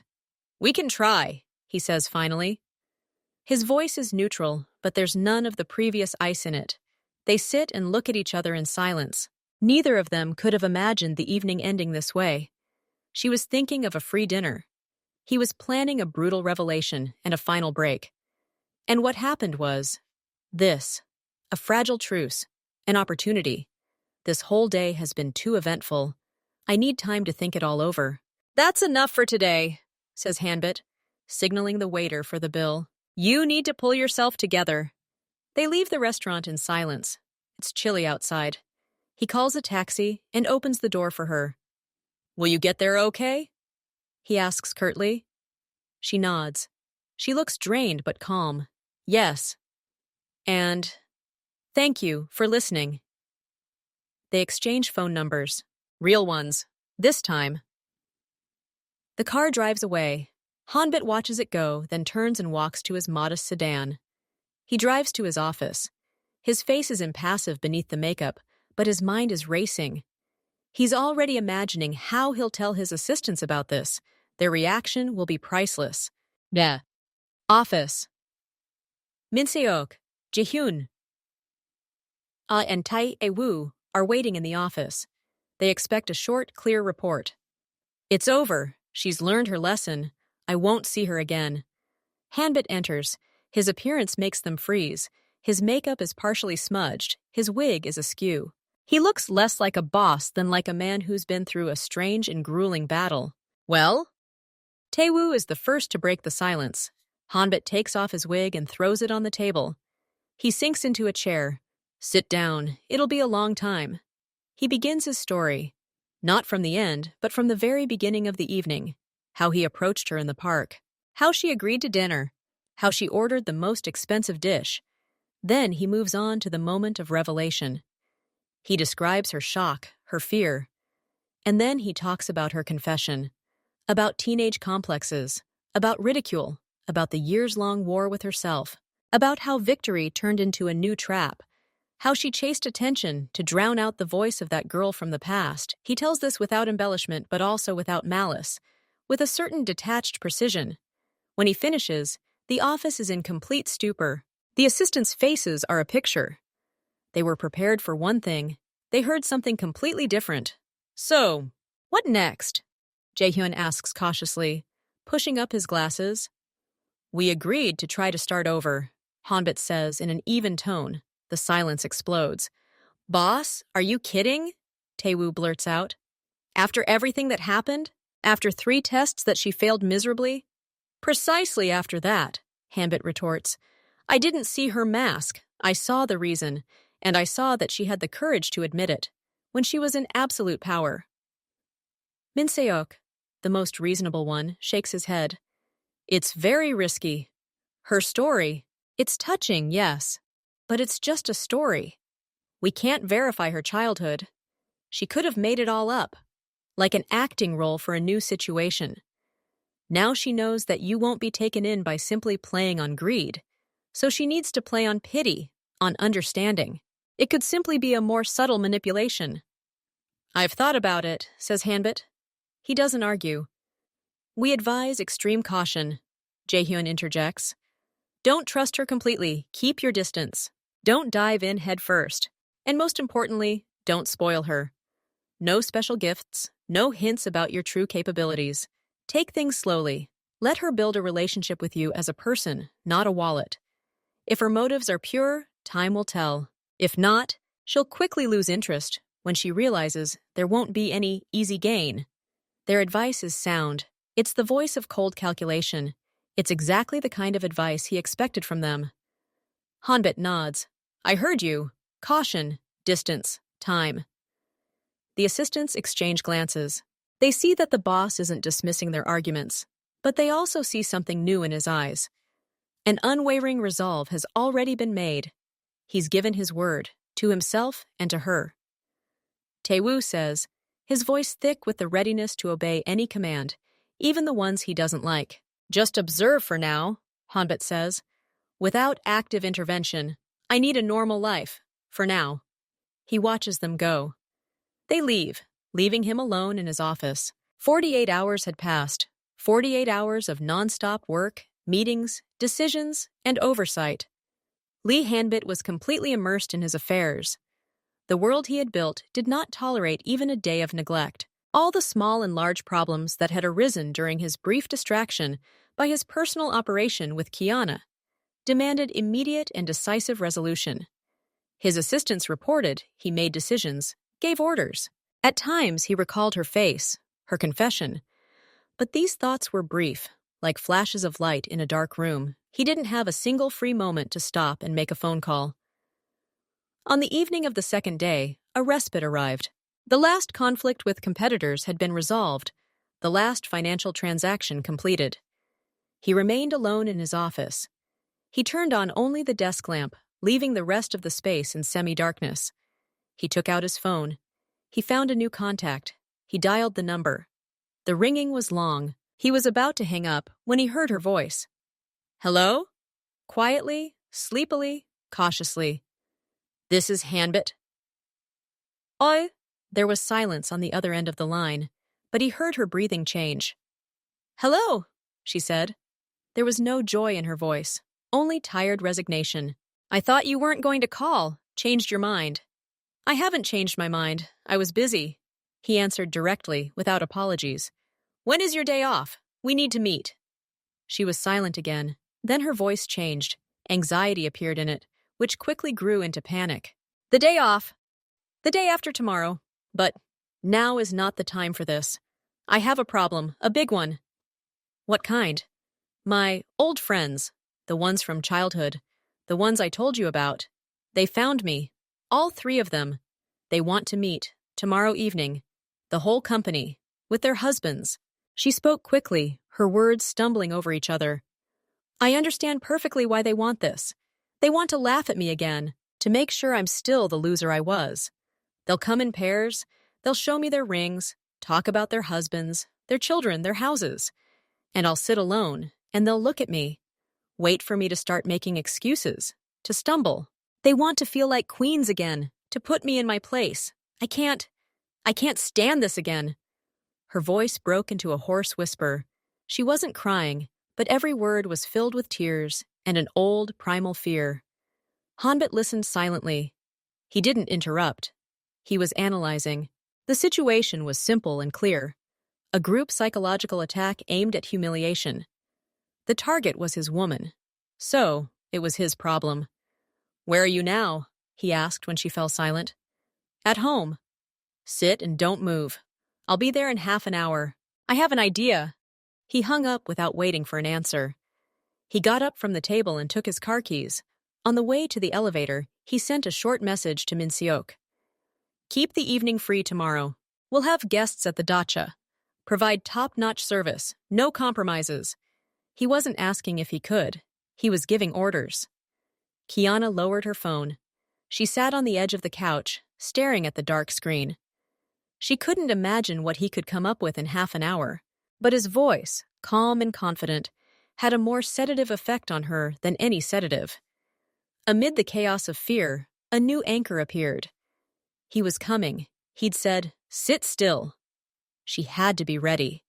"We can try," he says finally. His voice is neutral, but there's none of the previous ice in it. They sit and look at each other in silence. Neither of them could have imagined the evening ending this way. She was thinking of a free dinner. He was planning a brutal revelation and a final break. And what happened was this: a fragile truce, an opportunity. This whole day has been too eventful. I need time to think it all over. "That's enough for today," says Hanbit, signaling the waiter for the bill. "You need to pull yourself together." They leave the restaurant in silence. It's chilly outside. He calls a taxi and opens the door for her. "Will you get there okay?" he asks curtly. She nods. She looks drained but calm. "Yes. And thank you for listening." They exchange phone numbers. Real ones. This time. The car drives away. Hanbit watches it go, then turns and walks to his modest sedan. He drives to his office. His face is impassive beneath the makeup, but his mind is racing. He's already imagining how he'll tell his assistants about this. Their reaction will be priceless. Yeah. Office. Minseok, Jihyun, and Tai Ewu are waiting in the office. They expect a short, clear report. "It's over. She's learned her lesson. I won't see her again." Hanbit enters. His appearance makes them freeze. His makeup is partially smudged. His wig is askew. He looks less like a boss than like a man who's been through a strange and grueling battle. "Well?" Taewoo is the first to break the silence. Hanbit takes off his wig and throws it on the table. He sinks into a chair. "Sit down. It'll be a long time." He begins his story. Not from the end, but from the very beginning of the evening. How he approached her in the park. How she agreed to dinner. How she ordered the most expensive dish. Then he moves on to the moment of revelation. He describes her shock, her fear. And then he talks about her confession. About teenage complexes. About ridicule. About the years-long war with herself. About how victory turned into a new trap. How she chased attention to drown out the voice of that girl from the past. He tells this without embellishment, but also without malice, with a certain detached precision. When he finishes, the office is in complete stupor. The assistants' faces are a picture. They were prepared for one thing. They heard something completely different. So, what next? Jaehyun asks cautiously, pushing up his glasses. We agreed to try to start over, Hanbit says in an even tone. The silence explodes. Boss, are you kidding? Taewoo blurts out. After everything that happened? After 3 tests that she failed miserably? Precisely after that, Hanbit retorts. I didn't see her mask. I saw the reason, and I saw that she had the courage to admit it, when she was in absolute power. Min Seok, the most reasonable one, shakes his head. It's very risky. Her story, it's touching, yes, but it's just a story. We can't verify her childhood. She could have made it all up, like an acting role for a new situation. Now she knows that you won't be taken in by simply playing on greed, so she needs to play on pity, on understanding. It could simply be a more subtle manipulation. I've thought about it, says Hanbit. He doesn't argue. We advise extreme caution, Jaehyun interjects. Don't trust her completely. Keep your distance. Don't dive in head first. And most importantly, don't spoil her. No special gifts, no hints about your true capabilities. Take things slowly. Let her build a relationship with you as a person, not a wallet. If her motives are pure, time will tell. If not, she'll quickly lose interest when she realizes there won't be any easy gain. Their advice is sound. It's the voice of cold calculation. It's exactly the kind of advice he expected from them. Hanbit nods. I heard you. Caution, distance, time. The assistants exchange glances. They see that the boss isn't dismissing their arguments, but they also see something new in his eyes. An unwavering resolve has already been made. He's given his word, to himself and to her. Taewoo says, his voice thick with the readiness to obey any command, even the ones he doesn't like. Just observe for now, Hanbit says. Without active intervention, I need a normal life, for now. He watches them go. They leave, leaving him alone in his office. 48 hours had passed. 48 hours of nonstop work, meetings, decisions, and oversight. Lee Hanbit was completely immersed in his affairs. The world he had built did not tolerate even a day of neglect. All the small and large problems that had arisen during his brief distraction by his personal operation with Kiana demanded immediate and decisive resolution. His assistants reported he made decisions, gave orders. At times he recalled her face, her confession. But these thoughts were brief, like flashes of light in a dark room. He didn't have a single free moment to stop and make a phone call. On the evening of the second day, a respite arrived. The last conflict with competitors had been resolved, the last financial transaction completed. He remained alone in his office. He turned on only the desk lamp, leaving the rest of the space in semi-darkness. He took out his phone. He found a new contact. He dialed the number. The ringing was long. He was about to hang up when he heard her voice. Hello? Quietly, sleepily, cautiously. This is Hanbit. Oi. There was silence on the other end of the line, but he heard her breathing change. Hello, she said. There was no joy in her voice, only tired resignation. I thought you weren't going to call, changed your mind. I haven't changed my mind. I was busy. He answered directly, without apologies. When is your day off? We need to meet. She was silent again. Then her voice changed. Anxiety appeared in it, which quickly grew into panic. The day off. The day after tomorrow. But now is not the time for this. I have a problem, a big one. What kind? My old friends, the ones from childhood, the ones I told you about. They found me, all 3 of them. They want to meet, tomorrow evening, the whole company, with their husbands. She spoke quickly, her words stumbling over each other. I understand perfectly why they want this. They want to laugh at me again, to make sure I'm still the loser I was. They'll come in pairs, they'll show me their rings, talk about their husbands, their children, their houses. And I'll sit alone, and they'll look at me, wait for me to start making excuses, to stumble. They want to feel like queens again, to put me in my place. I can't stand this again. Her voice broke into a hoarse whisper. She wasn't crying, but every word was filled with tears and an old, primal fear. Hanbit listened silently. He didn't interrupt. He was analyzing. The situation was simple and clear. A group psychological attack aimed at humiliation. The target was his woman. So, it was his problem. "Where are you now?" he asked when she fell silent. "At home." "Sit and don't move. I'll be there in half an hour. I have an idea." He hung up without waiting for an answer. He got up from the table and took his car keys. On the way to the elevator, he sent a short message to Minseok. "Keep the evening free tomorrow. We'll have guests at the dacha. Provide top-notch service, no compromises." He wasn't asking if he could. He was giving orders. Kiana lowered her phone. She sat on the edge of the couch, staring at the dark screen. She couldn't imagine what he could come up with in half an hour, but his voice, calm and confident, had a more sedative effect on her than any sedative. Amid the chaos of fear, a new anchor appeared. He was coming. He'd said, "Sit still." She had to be ready.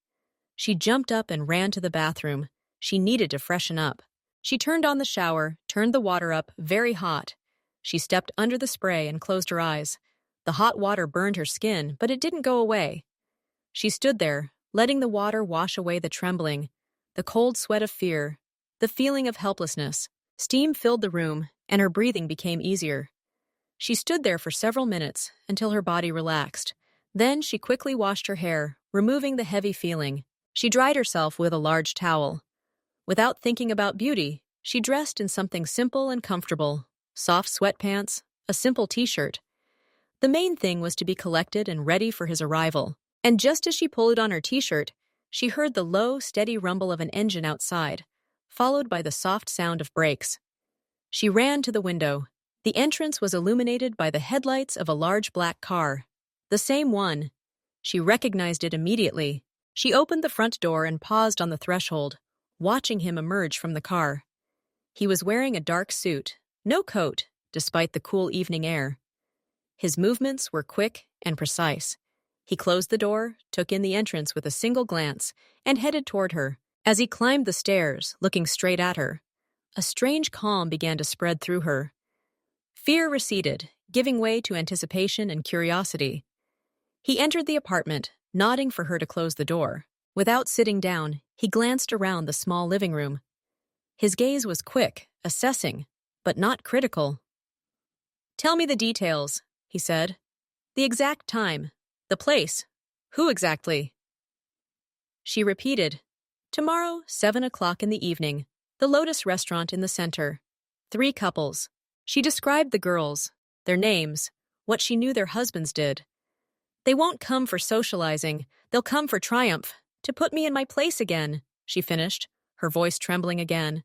She jumped up and ran to the bathroom. She needed to freshen up. She turned on the shower, turned the water up very hot. She stepped under the spray and closed her eyes. The hot water burned her skin, but it didn't go away. She stood there, letting the water wash away the trembling, the cold sweat of fear, the feeling of helplessness. Steam filled the room, and her breathing became easier. She stood there for several minutes until her body relaxed. Then she quickly washed her hair, removing the heavy feeling. She dried herself with a large towel. Without thinking about beauty, she dressed in something simple and comfortable. Soft sweatpants, a simple t-shirt. The main thing was to be collected and ready for his arrival. And just as she pulled on her t-shirt, she heard the low, steady rumble of an engine outside, followed by the soft sound of brakes. She ran to the window. The entrance was illuminated by the headlights of a large black car. The same one. She recognized it immediately. She opened the front door and paused on the threshold, watching him emerge from the car. He was wearing a dark suit, no coat, despite the cool evening air. His movements were quick and precise. He closed the door, took in the entrance with a single glance, and headed toward her. As he climbed the stairs, looking straight at her, a strange calm began to spread through her. Fear receded, giving way to anticipation and curiosity. He entered the apartment, nodding for her to close the door. Without sitting down, he glanced around the small living room. His gaze was quick, assessing, but not critical. "Tell me the details," he said. "The exact time, the place, who exactly?" She repeated, "Tomorrow, 7 o'clock in the evening, the Lotus restaurant in the center. 3 couples." She described the girls, their names, what she knew their husbands did. "They won't come for socializing, they'll come for triumph, to put me in my place again," she finished, her voice trembling again.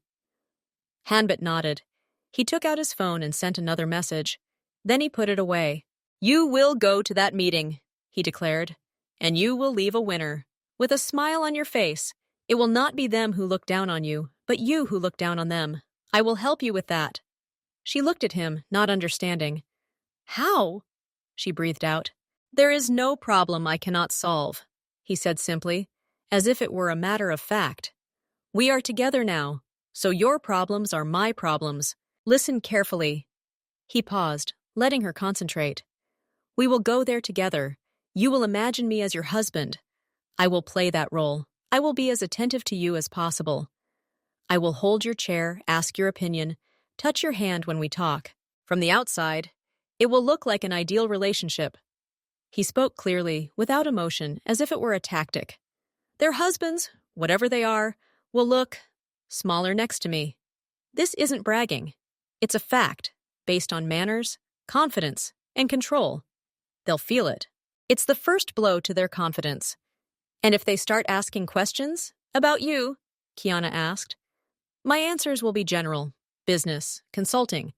Hanbit nodded. He took out his phone and sent another message. Then he put it away. "You will go to that meeting," he declared, "and you will leave a winner. With a smile on your face. It will not be them who look down on you, but you who look down on them. I will help you with that." She looked at him, not understanding. "How?" she breathed out. "There is no problem I cannot solve," he said simply, as if it were a matter of fact. "We are together now, so your problems are my problems. Listen carefully." He paused, letting her concentrate. "We will go there together. You will imagine me as your husband. I will play that role. I will be as attentive to you as possible. I will hold your chair, ask your opinion, touch your hand when we talk. From the outside, it will look like an ideal relationship." He spoke clearly, without emotion, as if it were a tactic. "Their husbands, whatever they are, will look smaller next to me. This isn't bragging. It's a fact, based on manners, confidence, and control. They'll feel it. It's the first blow to their confidence. And if they start asking questions about you," Kiana asked, "my answers will be general, business, consulting,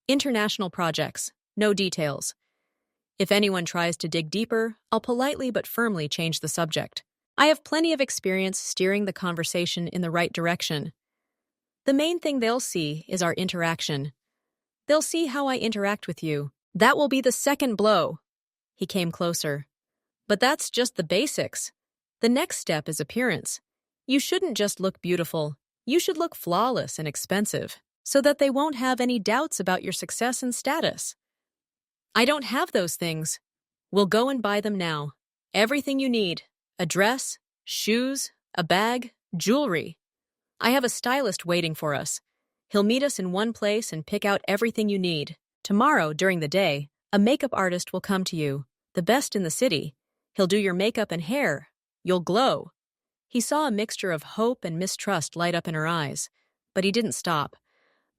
international projects, no details. If anyone tries to dig deeper, I'll politely but firmly change the subject. I have plenty of experience steering the conversation in the right direction. The main thing they'll see is our interaction. They'll see how I interact with you. That will be the second blow." He came closer. "But that's just the basics. The next step is appearance. You shouldn't just look beautiful. You should look flawless and expensive, so that they won't have any doubts about your success and status." I don't have those things. We'll go and buy them now. Everything you need. A dress, shoes, a bag, jewelry. I have a stylist waiting for us. He'll meet us in one place and pick out everything you need. Tomorrow, during the day, a makeup artist will come to you, the best in the city. He'll do your makeup and hair. You'll glow. He saw a mixture of hope and mistrust light up in her eyes, but he didn't stop.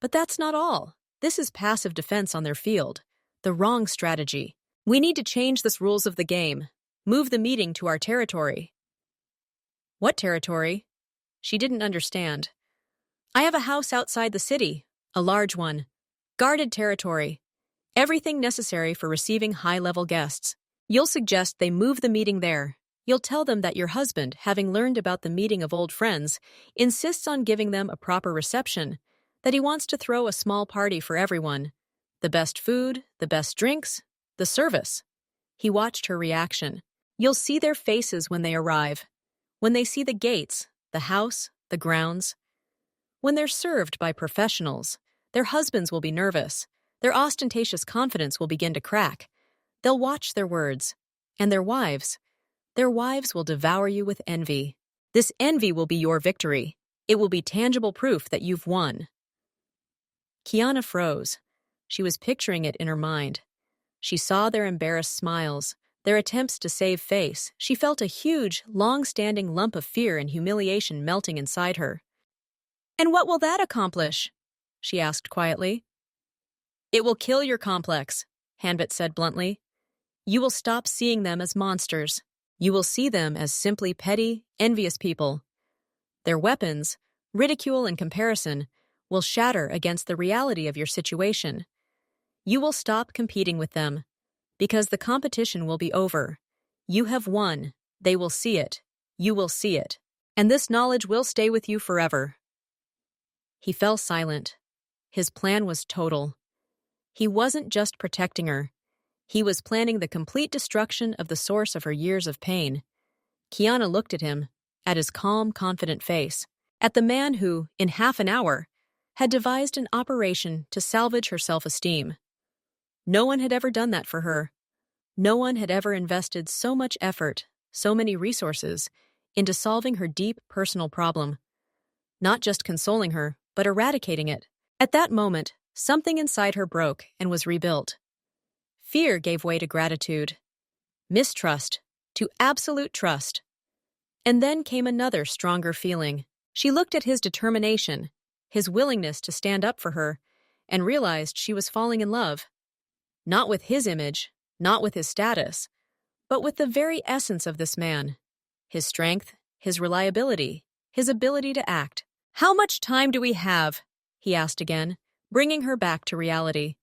But that's not all. This is passive defense on their field. The wrong strategy. We need to change the rules of the game. Move the meeting to our territory. What territory? She didn't understand. I have a house outside the city, a large one. Guarded territory. Everything necessary for receiving high-level guests. You'll suggest they move the meeting there. You'll tell them that your husband, having learned about the meeting of old friends, insists on giving them a proper reception, that he wants to throw a small party for everyone. The best food, the best drinks, the service. He watched her reaction. You'll see their faces when they arrive. When they see the gates, the house, the grounds. When they're served by professionals, their husbands will be nervous. Their ostentatious confidence will begin to crack. They'll watch their words. And their wives will devour you with envy. This envy will be your victory. It will be tangible proof that you've won. Kiana froze. She was picturing it in her mind. She saw their embarrassed smiles, their attempts to save face. She felt a huge, long-standing lump of fear and humiliation melting inside her. And what will that accomplish? She asked quietly. It will kill your complex, Hanbit said bluntly. You will stop seeing them as monsters. You will see them as simply petty, envious people. Their weapons, ridicule and comparison, will shatter against the reality of your situation. You will stop competing with them, because the competition will be over. You have won. They will see it. You will see it. And this knowledge will stay with you forever. He fell silent. His plan was total. He wasn't just protecting her. He was planning the complete destruction of the source of her years of pain. Kiana looked at him, at his calm, confident face, at the man who, in half an hour, had devised an operation to salvage her self-esteem. No one had ever done that for her. No one had ever invested so much effort, so many resources, into solving her deep personal problem. Not just consoling her, but eradicating it. At that moment, something inside her broke and was rebuilt. Fear gave way to gratitude, mistrust to absolute trust. And then came another stronger feeling. She looked at his determination, his willingness to stand up for her, and realized she was falling in love. Not with his image, not with his status, but with the very essence of this man. His strength, his reliability, his ability to act. How much time do we have? He asked again, bringing her back to reality.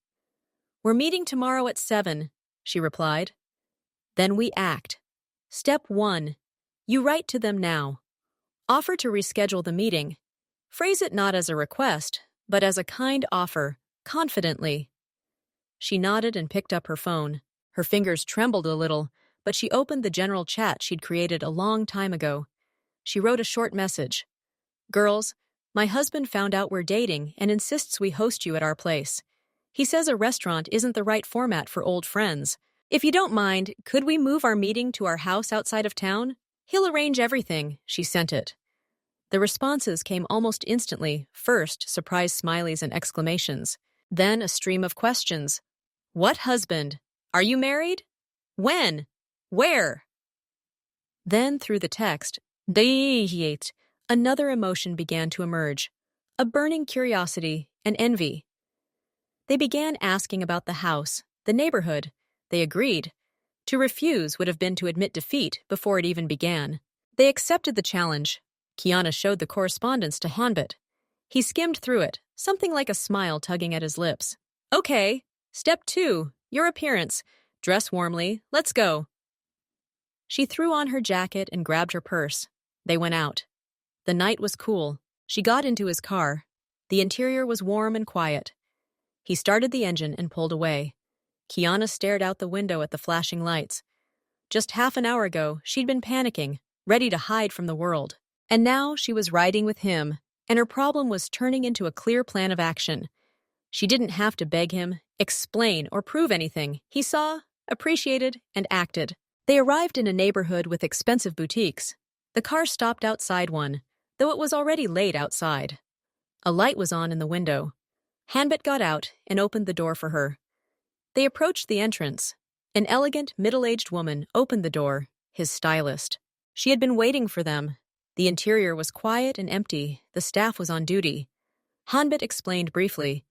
We're meeting tomorrow at 7, she replied. Then we act. Step 1. You write to them now. Offer to reschedule the meeting. Phrase it not as a request, but as a kind offer, confidently. She nodded and picked up her phone. Her fingers trembled a little, but she opened the general chat she'd created a long time ago. She wrote a short message. Girls, my husband found out we're dating and insists we host you at our place. He says a restaurant isn't the right format for old friends. If you don't mind, could we move our meeting to our house outside of town? He'll arrange everything, she sent it. The responses came almost instantly, first surprised smileys and exclamations, then a stream of questions. What husband? Are you married? When? Where? Then, through the text, another emotion began to emerge, a burning curiosity and envy. They began asking about the house, the neighborhood. They agreed. To refuse would have been to admit defeat before it even began. They accepted the challenge. Kiana showed the correspondence to Hanbit. He skimmed through it, something like a smile tugging at his lips. Okay, step 2, your appearance. Dress warmly, let's go. She threw on her jacket and grabbed her purse. They went out. The night was cool. She got into his car. The interior was warm and quiet. He started the engine and pulled away. Kiana stared out the window at the flashing lights. Just half an hour ago, she'd been panicking, ready to hide from the world. And now she was riding with him, and her problem was turning into a clear plan of action. She didn't have to beg him, explain, or prove anything. He saw, appreciated, and acted. They arrived in a neighborhood with expensive boutiques. The car stopped outside one, though it was already late outside. A light was on in the window. Hanbit got out and opened the door for her. They approached the entrance. An elegant, middle-aged woman opened the door, his stylist. She had been waiting for them. The interior was quiet and empty. The staff was on duty. Hanbit explained briefly.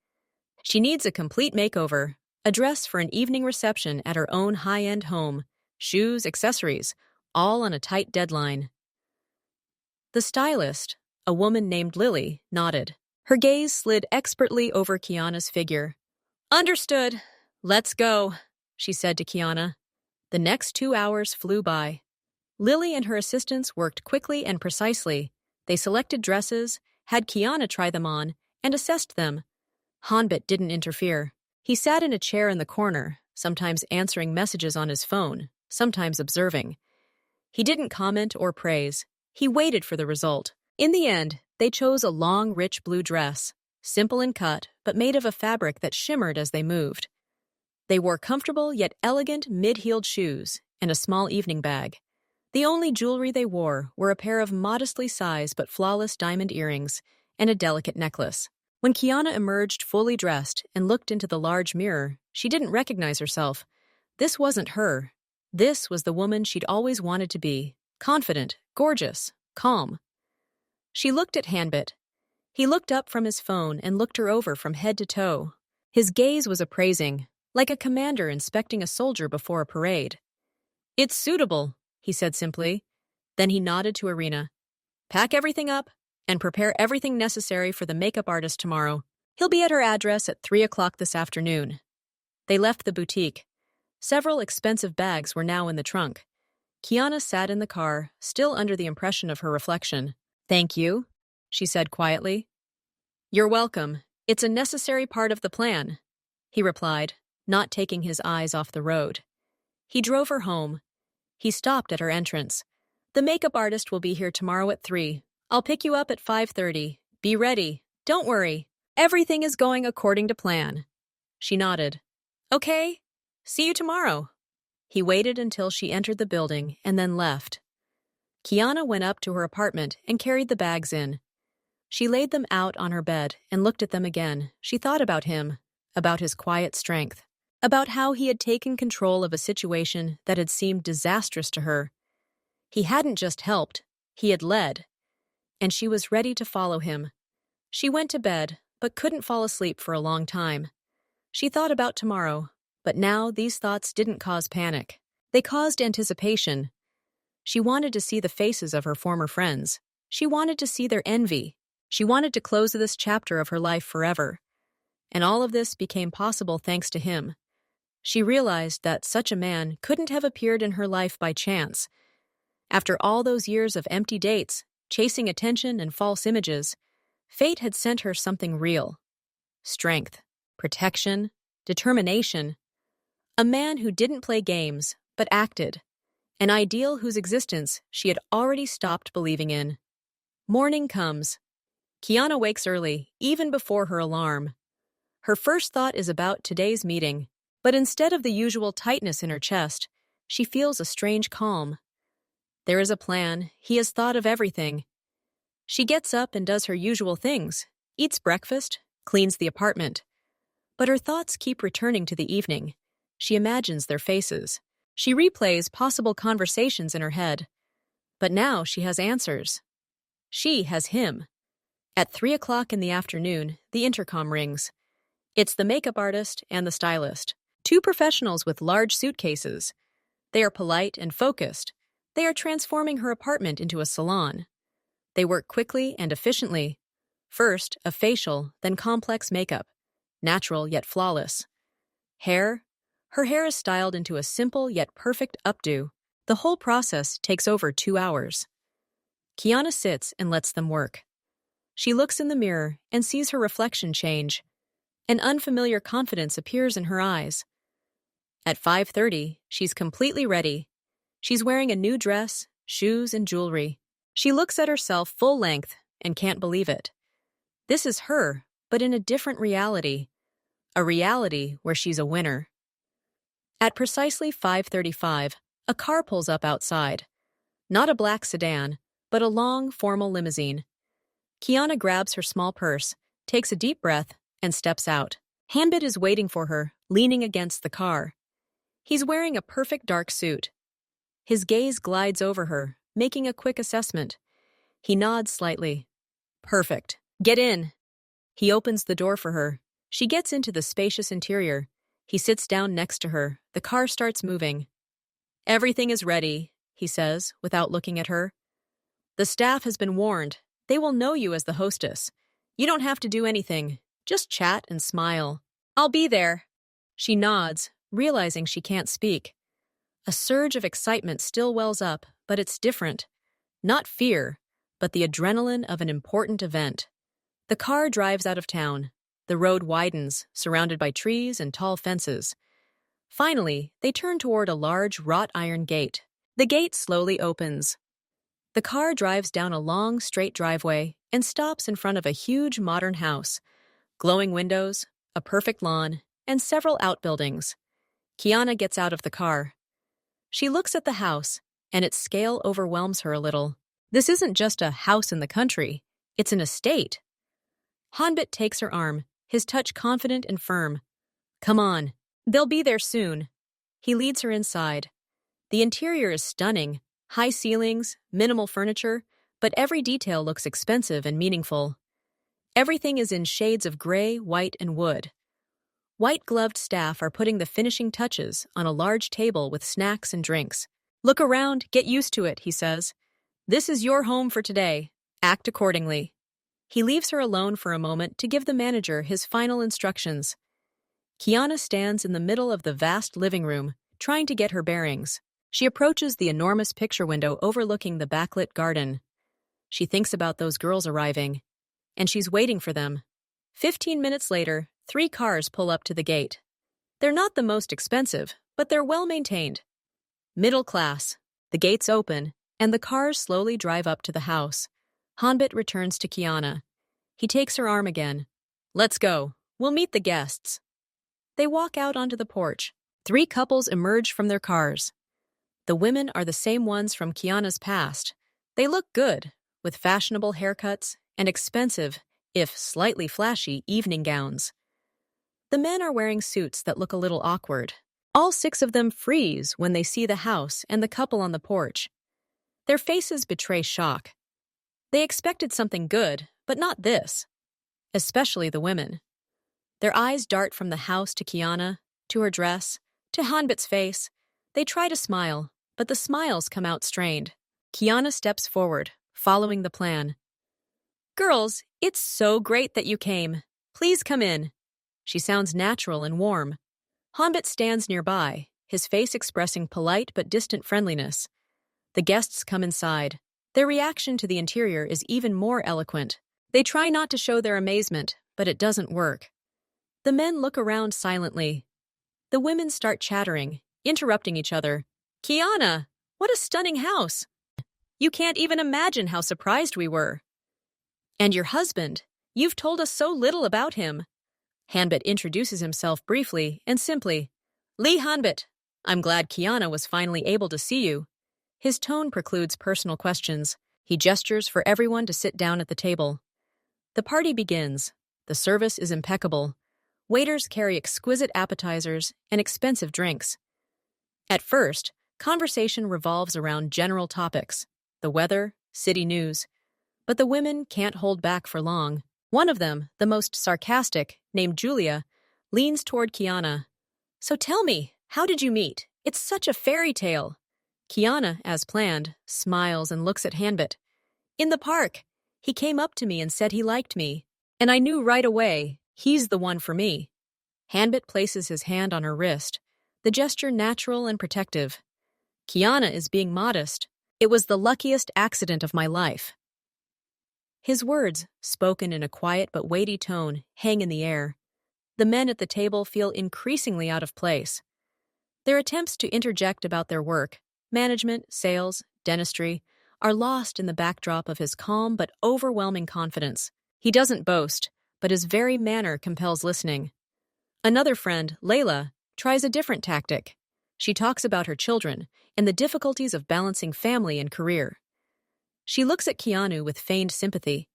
She needs a complete makeover, a dress for an evening reception at her own high-end home, shoes, accessories, all on a tight deadline. The stylist, a woman named Lily, nodded. Her gaze slid expertly over Kiana's figure. "Understood. Let's go," she said to Kiana. The next 2 hours flew by. Lily and her assistants worked quickly and precisely. They selected dresses, had Kiana try them on, and assessed them. Hanbit didn't interfere. He sat in a chair in the corner, sometimes answering messages on his phone, sometimes observing. He didn't comment or praise. He waited for the result. In the end, they chose a long, rich blue dress, simple in cut, but made of a fabric that shimmered as they moved. They wore comfortable yet elegant mid-heeled shoes and a small evening bag. The only jewelry they wore were a pair of modestly sized but flawless diamond earrings and a delicate necklace. When Kiana emerged fully dressed and looked into the large mirror, she didn't recognize herself. This wasn't her. This was the woman she'd always wanted to be, confident, gorgeous, calm. She looked at Hanbit. He looked up from his phone and looked her over from head to toe. His gaze was appraising, like a commander inspecting a soldier before a parade. "It's suitable," he said simply. Then he nodded to Irina. "Pack everything up and prepare everything necessary for the makeup artist tomorrow. He'll be at her address at 3 o'clock this afternoon." They left the boutique. Several expensive bags were now in the trunk. Kiana sat in the car, still under the impression of her reflection. "Thank you," she said quietly. "You're welcome. It's a necessary part of the plan," he replied, not taking his eyes off the road. He drove her home. He stopped at her entrance. "The makeup artist will be here tomorrow at 3. I'll pick you up at 5:30. Be ready. Don't worry. Everything is going according to plan." She nodded. "Okay. See you tomorrow." He waited until she entered the building and then left. Kiana went up to her apartment and carried the bags in. She laid them out on her bed and looked at them again. She thought about him, about his quiet strength, about how he had taken control of a situation that had seemed disastrous to her. He hadn't just helped, he had led, and she was ready to follow him. She went to bed, but couldn't fall asleep for a long time. She thought about tomorrow, but now these thoughts didn't cause panic. They caused anticipation. She wanted to see the faces of her former friends. She wanted to see their envy. She wanted to close this chapter of her life forever. And all of this became possible thanks to him. She realized that such a man couldn't have appeared in her life by chance. After all those years of empty dates, chasing attention and false images, fate had sent her something real. Strength, protection, determination. A man who didn't play games, but acted. An ideal whose existence she had already stopped believing in. Morning comes. Kiana wakes early, even before her alarm. Her first thought is about today's meeting, but instead of the usual tightness in her chest, she feels a strange calm. There is a plan. He has thought of everything. She gets up and does her usual things, eats breakfast, cleans the apartment. But her thoughts keep returning to the evening. She imagines their faces. She replays possible conversations in her head. But now she has answers. She has him. At 3 o'clock in the afternoon, the intercom rings. It's the makeup artist and the stylist, 2 professionals with large suitcases. They are polite and focused. They are transforming her apartment into a salon. They work quickly and efficiently. First, a facial, then complex makeup. Natural yet flawless. Hair. Her hair is styled into a simple yet perfect updo. The whole process takes over 2 hours. Kiana sits and lets them work. She looks in the mirror and sees her reflection change. An unfamiliar confidence appears in her eyes. At 5:30, she's completely ready. She's wearing a new dress, shoes, and jewelry. She looks at herself full length and can't believe it. This is her, but in a different reality. a reality where she's a winner. At precisely 5:35, a car pulls up outside. Not a black sedan, but a long, formal limousine. Kiana grabs her small purse, takes a deep breath, and steps out. Hanbit is waiting for her, leaning against the car. He's wearing a perfect dark suit. His gaze glides over her, making a quick assessment. He nods slightly. Perfect. Get in. He opens the door for her. She gets into the spacious interior. He sits down next to her. The car starts moving. Everything is ready, he says, without looking at her. The staff has been warned. They will know you as the hostess. You don't have to do anything. Just chat and smile. I'll be there. She nods, realizing she can't speak. A surge of excitement still wells up, but it's different. Not fear, but the adrenaline of an important event. The car drives out of town. The road widens, surrounded by trees and tall fences. Finally, they turn toward a large wrought iron gate. The gate slowly opens. The car drives down a long, straight driveway and stops in front of a huge modern house. Glowing windows, a perfect lawn, and several outbuildings. Kiana gets out of the car. She looks at the house, and its scale overwhelms her a little. This isn't just a house in the country. It's an estate. Hanbit takes her arm, his touch confident and firm. Come on. They'll be there soon. He leads her inside. The interior is stunning. High ceilings, minimal furniture, but every detail looks expensive and meaningful. Everything is in shades of gray, white, and wood. White-gloved staff are putting the finishing touches on a large table with snacks and drinks. Look around, get used to it, he says. This is your home for today. Act accordingly. He leaves her alone for a moment to give the manager his final instructions. Kiana stands in the middle of the vast living room, trying to get her bearings. She approaches the enormous picture window overlooking the backlit garden. She thinks about those girls arriving, and she's waiting for them. 15 minutes later, 3 cars pull up to the gate. They're not the most expensive, but they're well-maintained. Middle class. The gates open, and the cars slowly drive up to the house. Hanbit returns to Kiana. He takes her arm again. Let's go. We'll meet the guests. They walk out onto the porch. 3 couples emerge from their cars. The women are the same ones from Kiana's past. They look good, with fashionable haircuts and expensive, if slightly flashy, evening gowns. The men are wearing suits that look a little awkward. All 6 of them freeze when they see the house and the couple on the porch. Their faces betray shock. They expected something good, but not this. Especially the women. Their eyes dart from the house to Kiana, to her dress, to Hanbit's face. They try to smile, but the smiles come out strained. Kiana steps forward, following the plan. Girls, it's so great that you came. Please come in. She sounds natural and warm. Hanbit stands nearby, his face expressing polite but distant friendliness. The guests come inside. Their reaction to the interior is even more eloquent. They try not to show their amazement, but it doesn't work. The men look around silently. The women start chattering, interrupting each other. Kiana, what a stunning house! You can't even imagine how surprised we were. And your husband, you've told us so little about him. Hanbit introduces himself briefly and simply. Lee Hanbit, I'm glad Kiana was finally able to see you. His tone precludes personal questions. He gestures for everyone to sit down at the table. The party begins. The service is impeccable. Waiters carry exquisite appetizers and expensive drinks. At first, conversation revolves around general topics, the weather, city news. But the women can't hold back for long. One of them, the most sarcastic, named Julia, leans toward Kiana. So tell me, how did you meet? It's such a fairy tale. Kiana, as planned, smiles and looks at Hanbit. In the park. He came up to me and said he liked me. And I knew right away, he's the one for me. Hanbit places his hand on her wrist, the gesture natural and protective. Kiana is being modest. It was the luckiest accident of my life. His words, spoken in a quiet but weighty tone, hang in the air. The men at the table feel increasingly out of place. Their attempts to interject about their work, management, sales, dentistry, are lost in the backdrop of his calm but overwhelming confidence. He doesn't boast, but his very manner compels listening. Another friend, Layla, tries a different tactic. She talks about her children and the difficulties of balancing family and career. She looks at Keanu with feigned sympathy.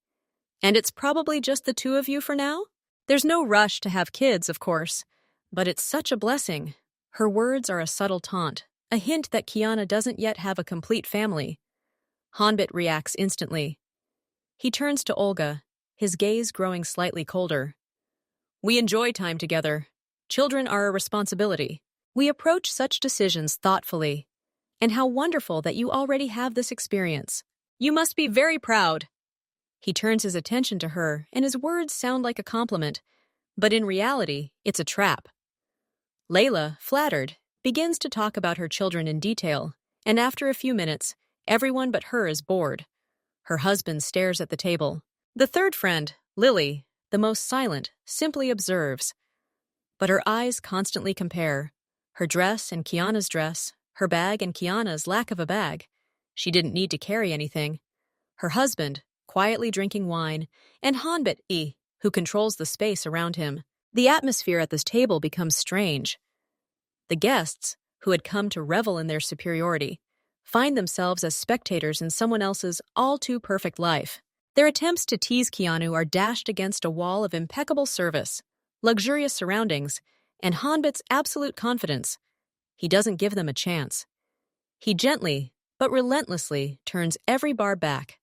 And it's probably just the two of you for now? There's no rush to have kids, of course, but it's such a blessing. Her words are a subtle taunt, a hint that Kiana doesn't yet have a complete family. Hanbit reacts instantly. He turns to Olga, his gaze growing slightly colder. We enjoy time together. Children are a responsibility. We approach such decisions thoughtfully. And how wonderful that you already have this experience. You must be very proud. He turns his attention to her, and his words sound like a compliment, but in reality, it's a trap. Layla, flattered, begins to talk about her children in detail, and after a few minutes, everyone but her is bored. Her husband stares at the table. The third friend, Lily, the most silent, simply observes. But her eyes constantly compare. Her dress and Kiana's dress, her bag and Kiana's lack of a bag. She didn't need to carry anything. Her husband, quietly drinking wine, and Hanbit, who controls the space around him. The atmosphere at this table becomes strange. The guests, who had come to revel in their superiority, find themselves as spectators in someone else's all-too-perfect life. Their attempts to tease Keanu are dashed against a wall of impeccable service, luxurious surroundings, and Hanbit's absolute confidence. He doesn't give them a chance. He gently, but relentlessly, turns every bar back.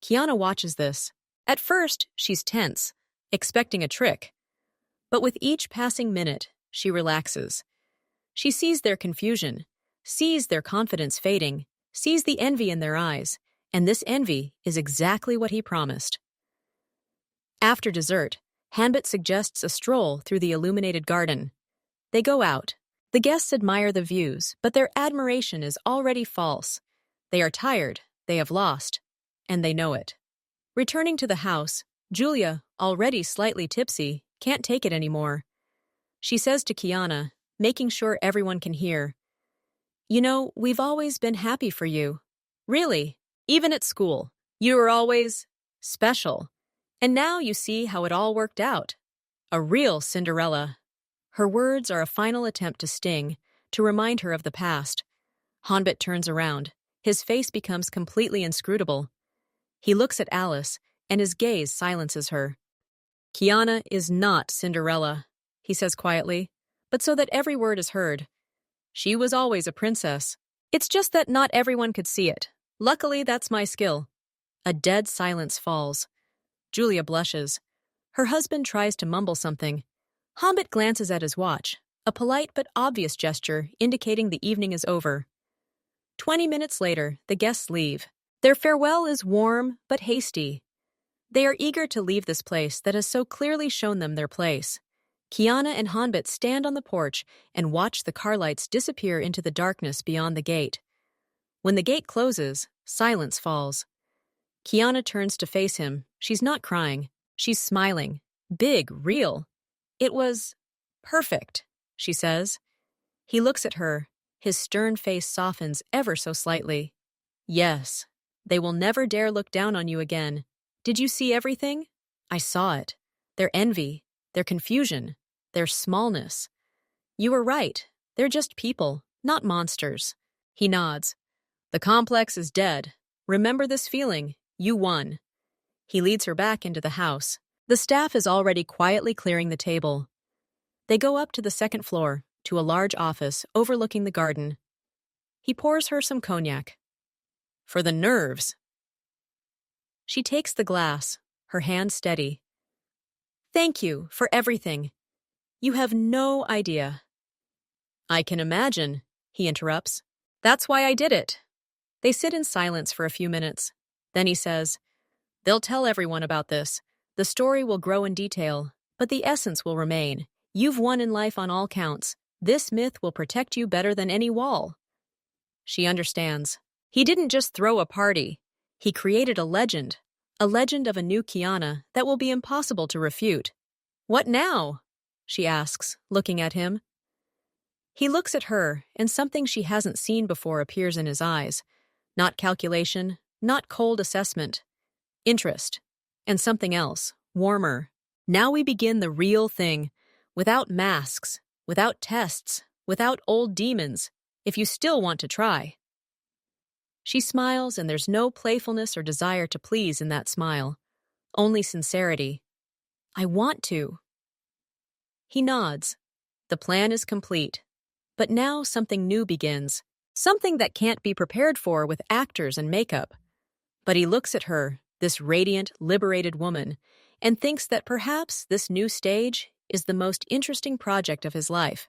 Kiana watches this. At first, she's tense, expecting a trick. But with each passing minute, she relaxes. She sees their confusion, sees their confidence fading, sees the envy in their eyes, and this envy is exactly what he promised. After dessert, Hanbit suggests a stroll through the illuminated garden. They go out. The guests admire the views, but their admiration is already false. They are tired, they have lost, and they know it. Returning to the house, Julia, already slightly tipsy, can't take it anymore. She says to Kiana, making sure everyone can hear, "You know, we've always been happy for you. Really, even at school. You were always special. And now you see how it all worked out. A real Cinderella." Her words are a final attempt to sting, to remind her of the past. Hanbit turns around. His face becomes completely inscrutable. He looks at Alice, and his gaze silences her. "Kiana is not Cinderella," he says quietly, but so that every word is heard. "She was always a princess. It's just that not everyone could see it. Luckily, that's my skill." A dead silence falls. Julia blushes. Her husband tries to mumble something. Hanbit glances at his watch, a polite but obvious gesture indicating the evening is over. 20 minutes later, the guests leave. Their farewell is warm but hasty. They are eager to leave this place that has so clearly shown them their place. Kiana and Hanbit stand on the porch and watch the car lights disappear into the darkness beyond the gate. When the gate closes, silence falls. Kiana turns to face him. She's not crying. She's smiling. Big, real. "It was perfect," she says. He looks at her. His stern face softens ever so slightly. "Yes. They will never dare look down on you again. Did you see everything? I saw it. Their envy, their confusion, their smallness. You were right. They're just people, not monsters." He nods. "The complex is dead. Remember this feeling. You won." He leads her back into the house. The staff is already quietly clearing the table. They go up to the second floor, to a large office overlooking the garden. He pours her some cognac. "For the nerves." She takes the glass, her hand steady. "Thank you for everything. You have no idea." "I can imagine," he interrupts. "That's why I did it." They sit in silence for a few minutes. Then he says, "They'll tell everyone about this. The story will grow in detail, but the essence will remain. You've won in life on all counts. This myth will protect you better than any wall." She understands. He didn't just throw a party. He created a legend of a new Kiana that will be impossible to refute. "What now?" she asks, looking at him. He looks at her, and something she hasn't seen before appears in his eyes. Not calculation, not cold assessment. Interest. And something else, warmer. "Now we begin the real thing. without masks, without tests, without old demons, if you still want to try. She smiles, and there's no playfulness or desire to please in that smile, only sincerity. I want to. He nods. The plan is complete. But now something new begins, something that can't be prepared for with actors and makeup. But he looks at her, this radiant, liberated woman, and thinks that perhaps this new stage is the most interesting project of his life.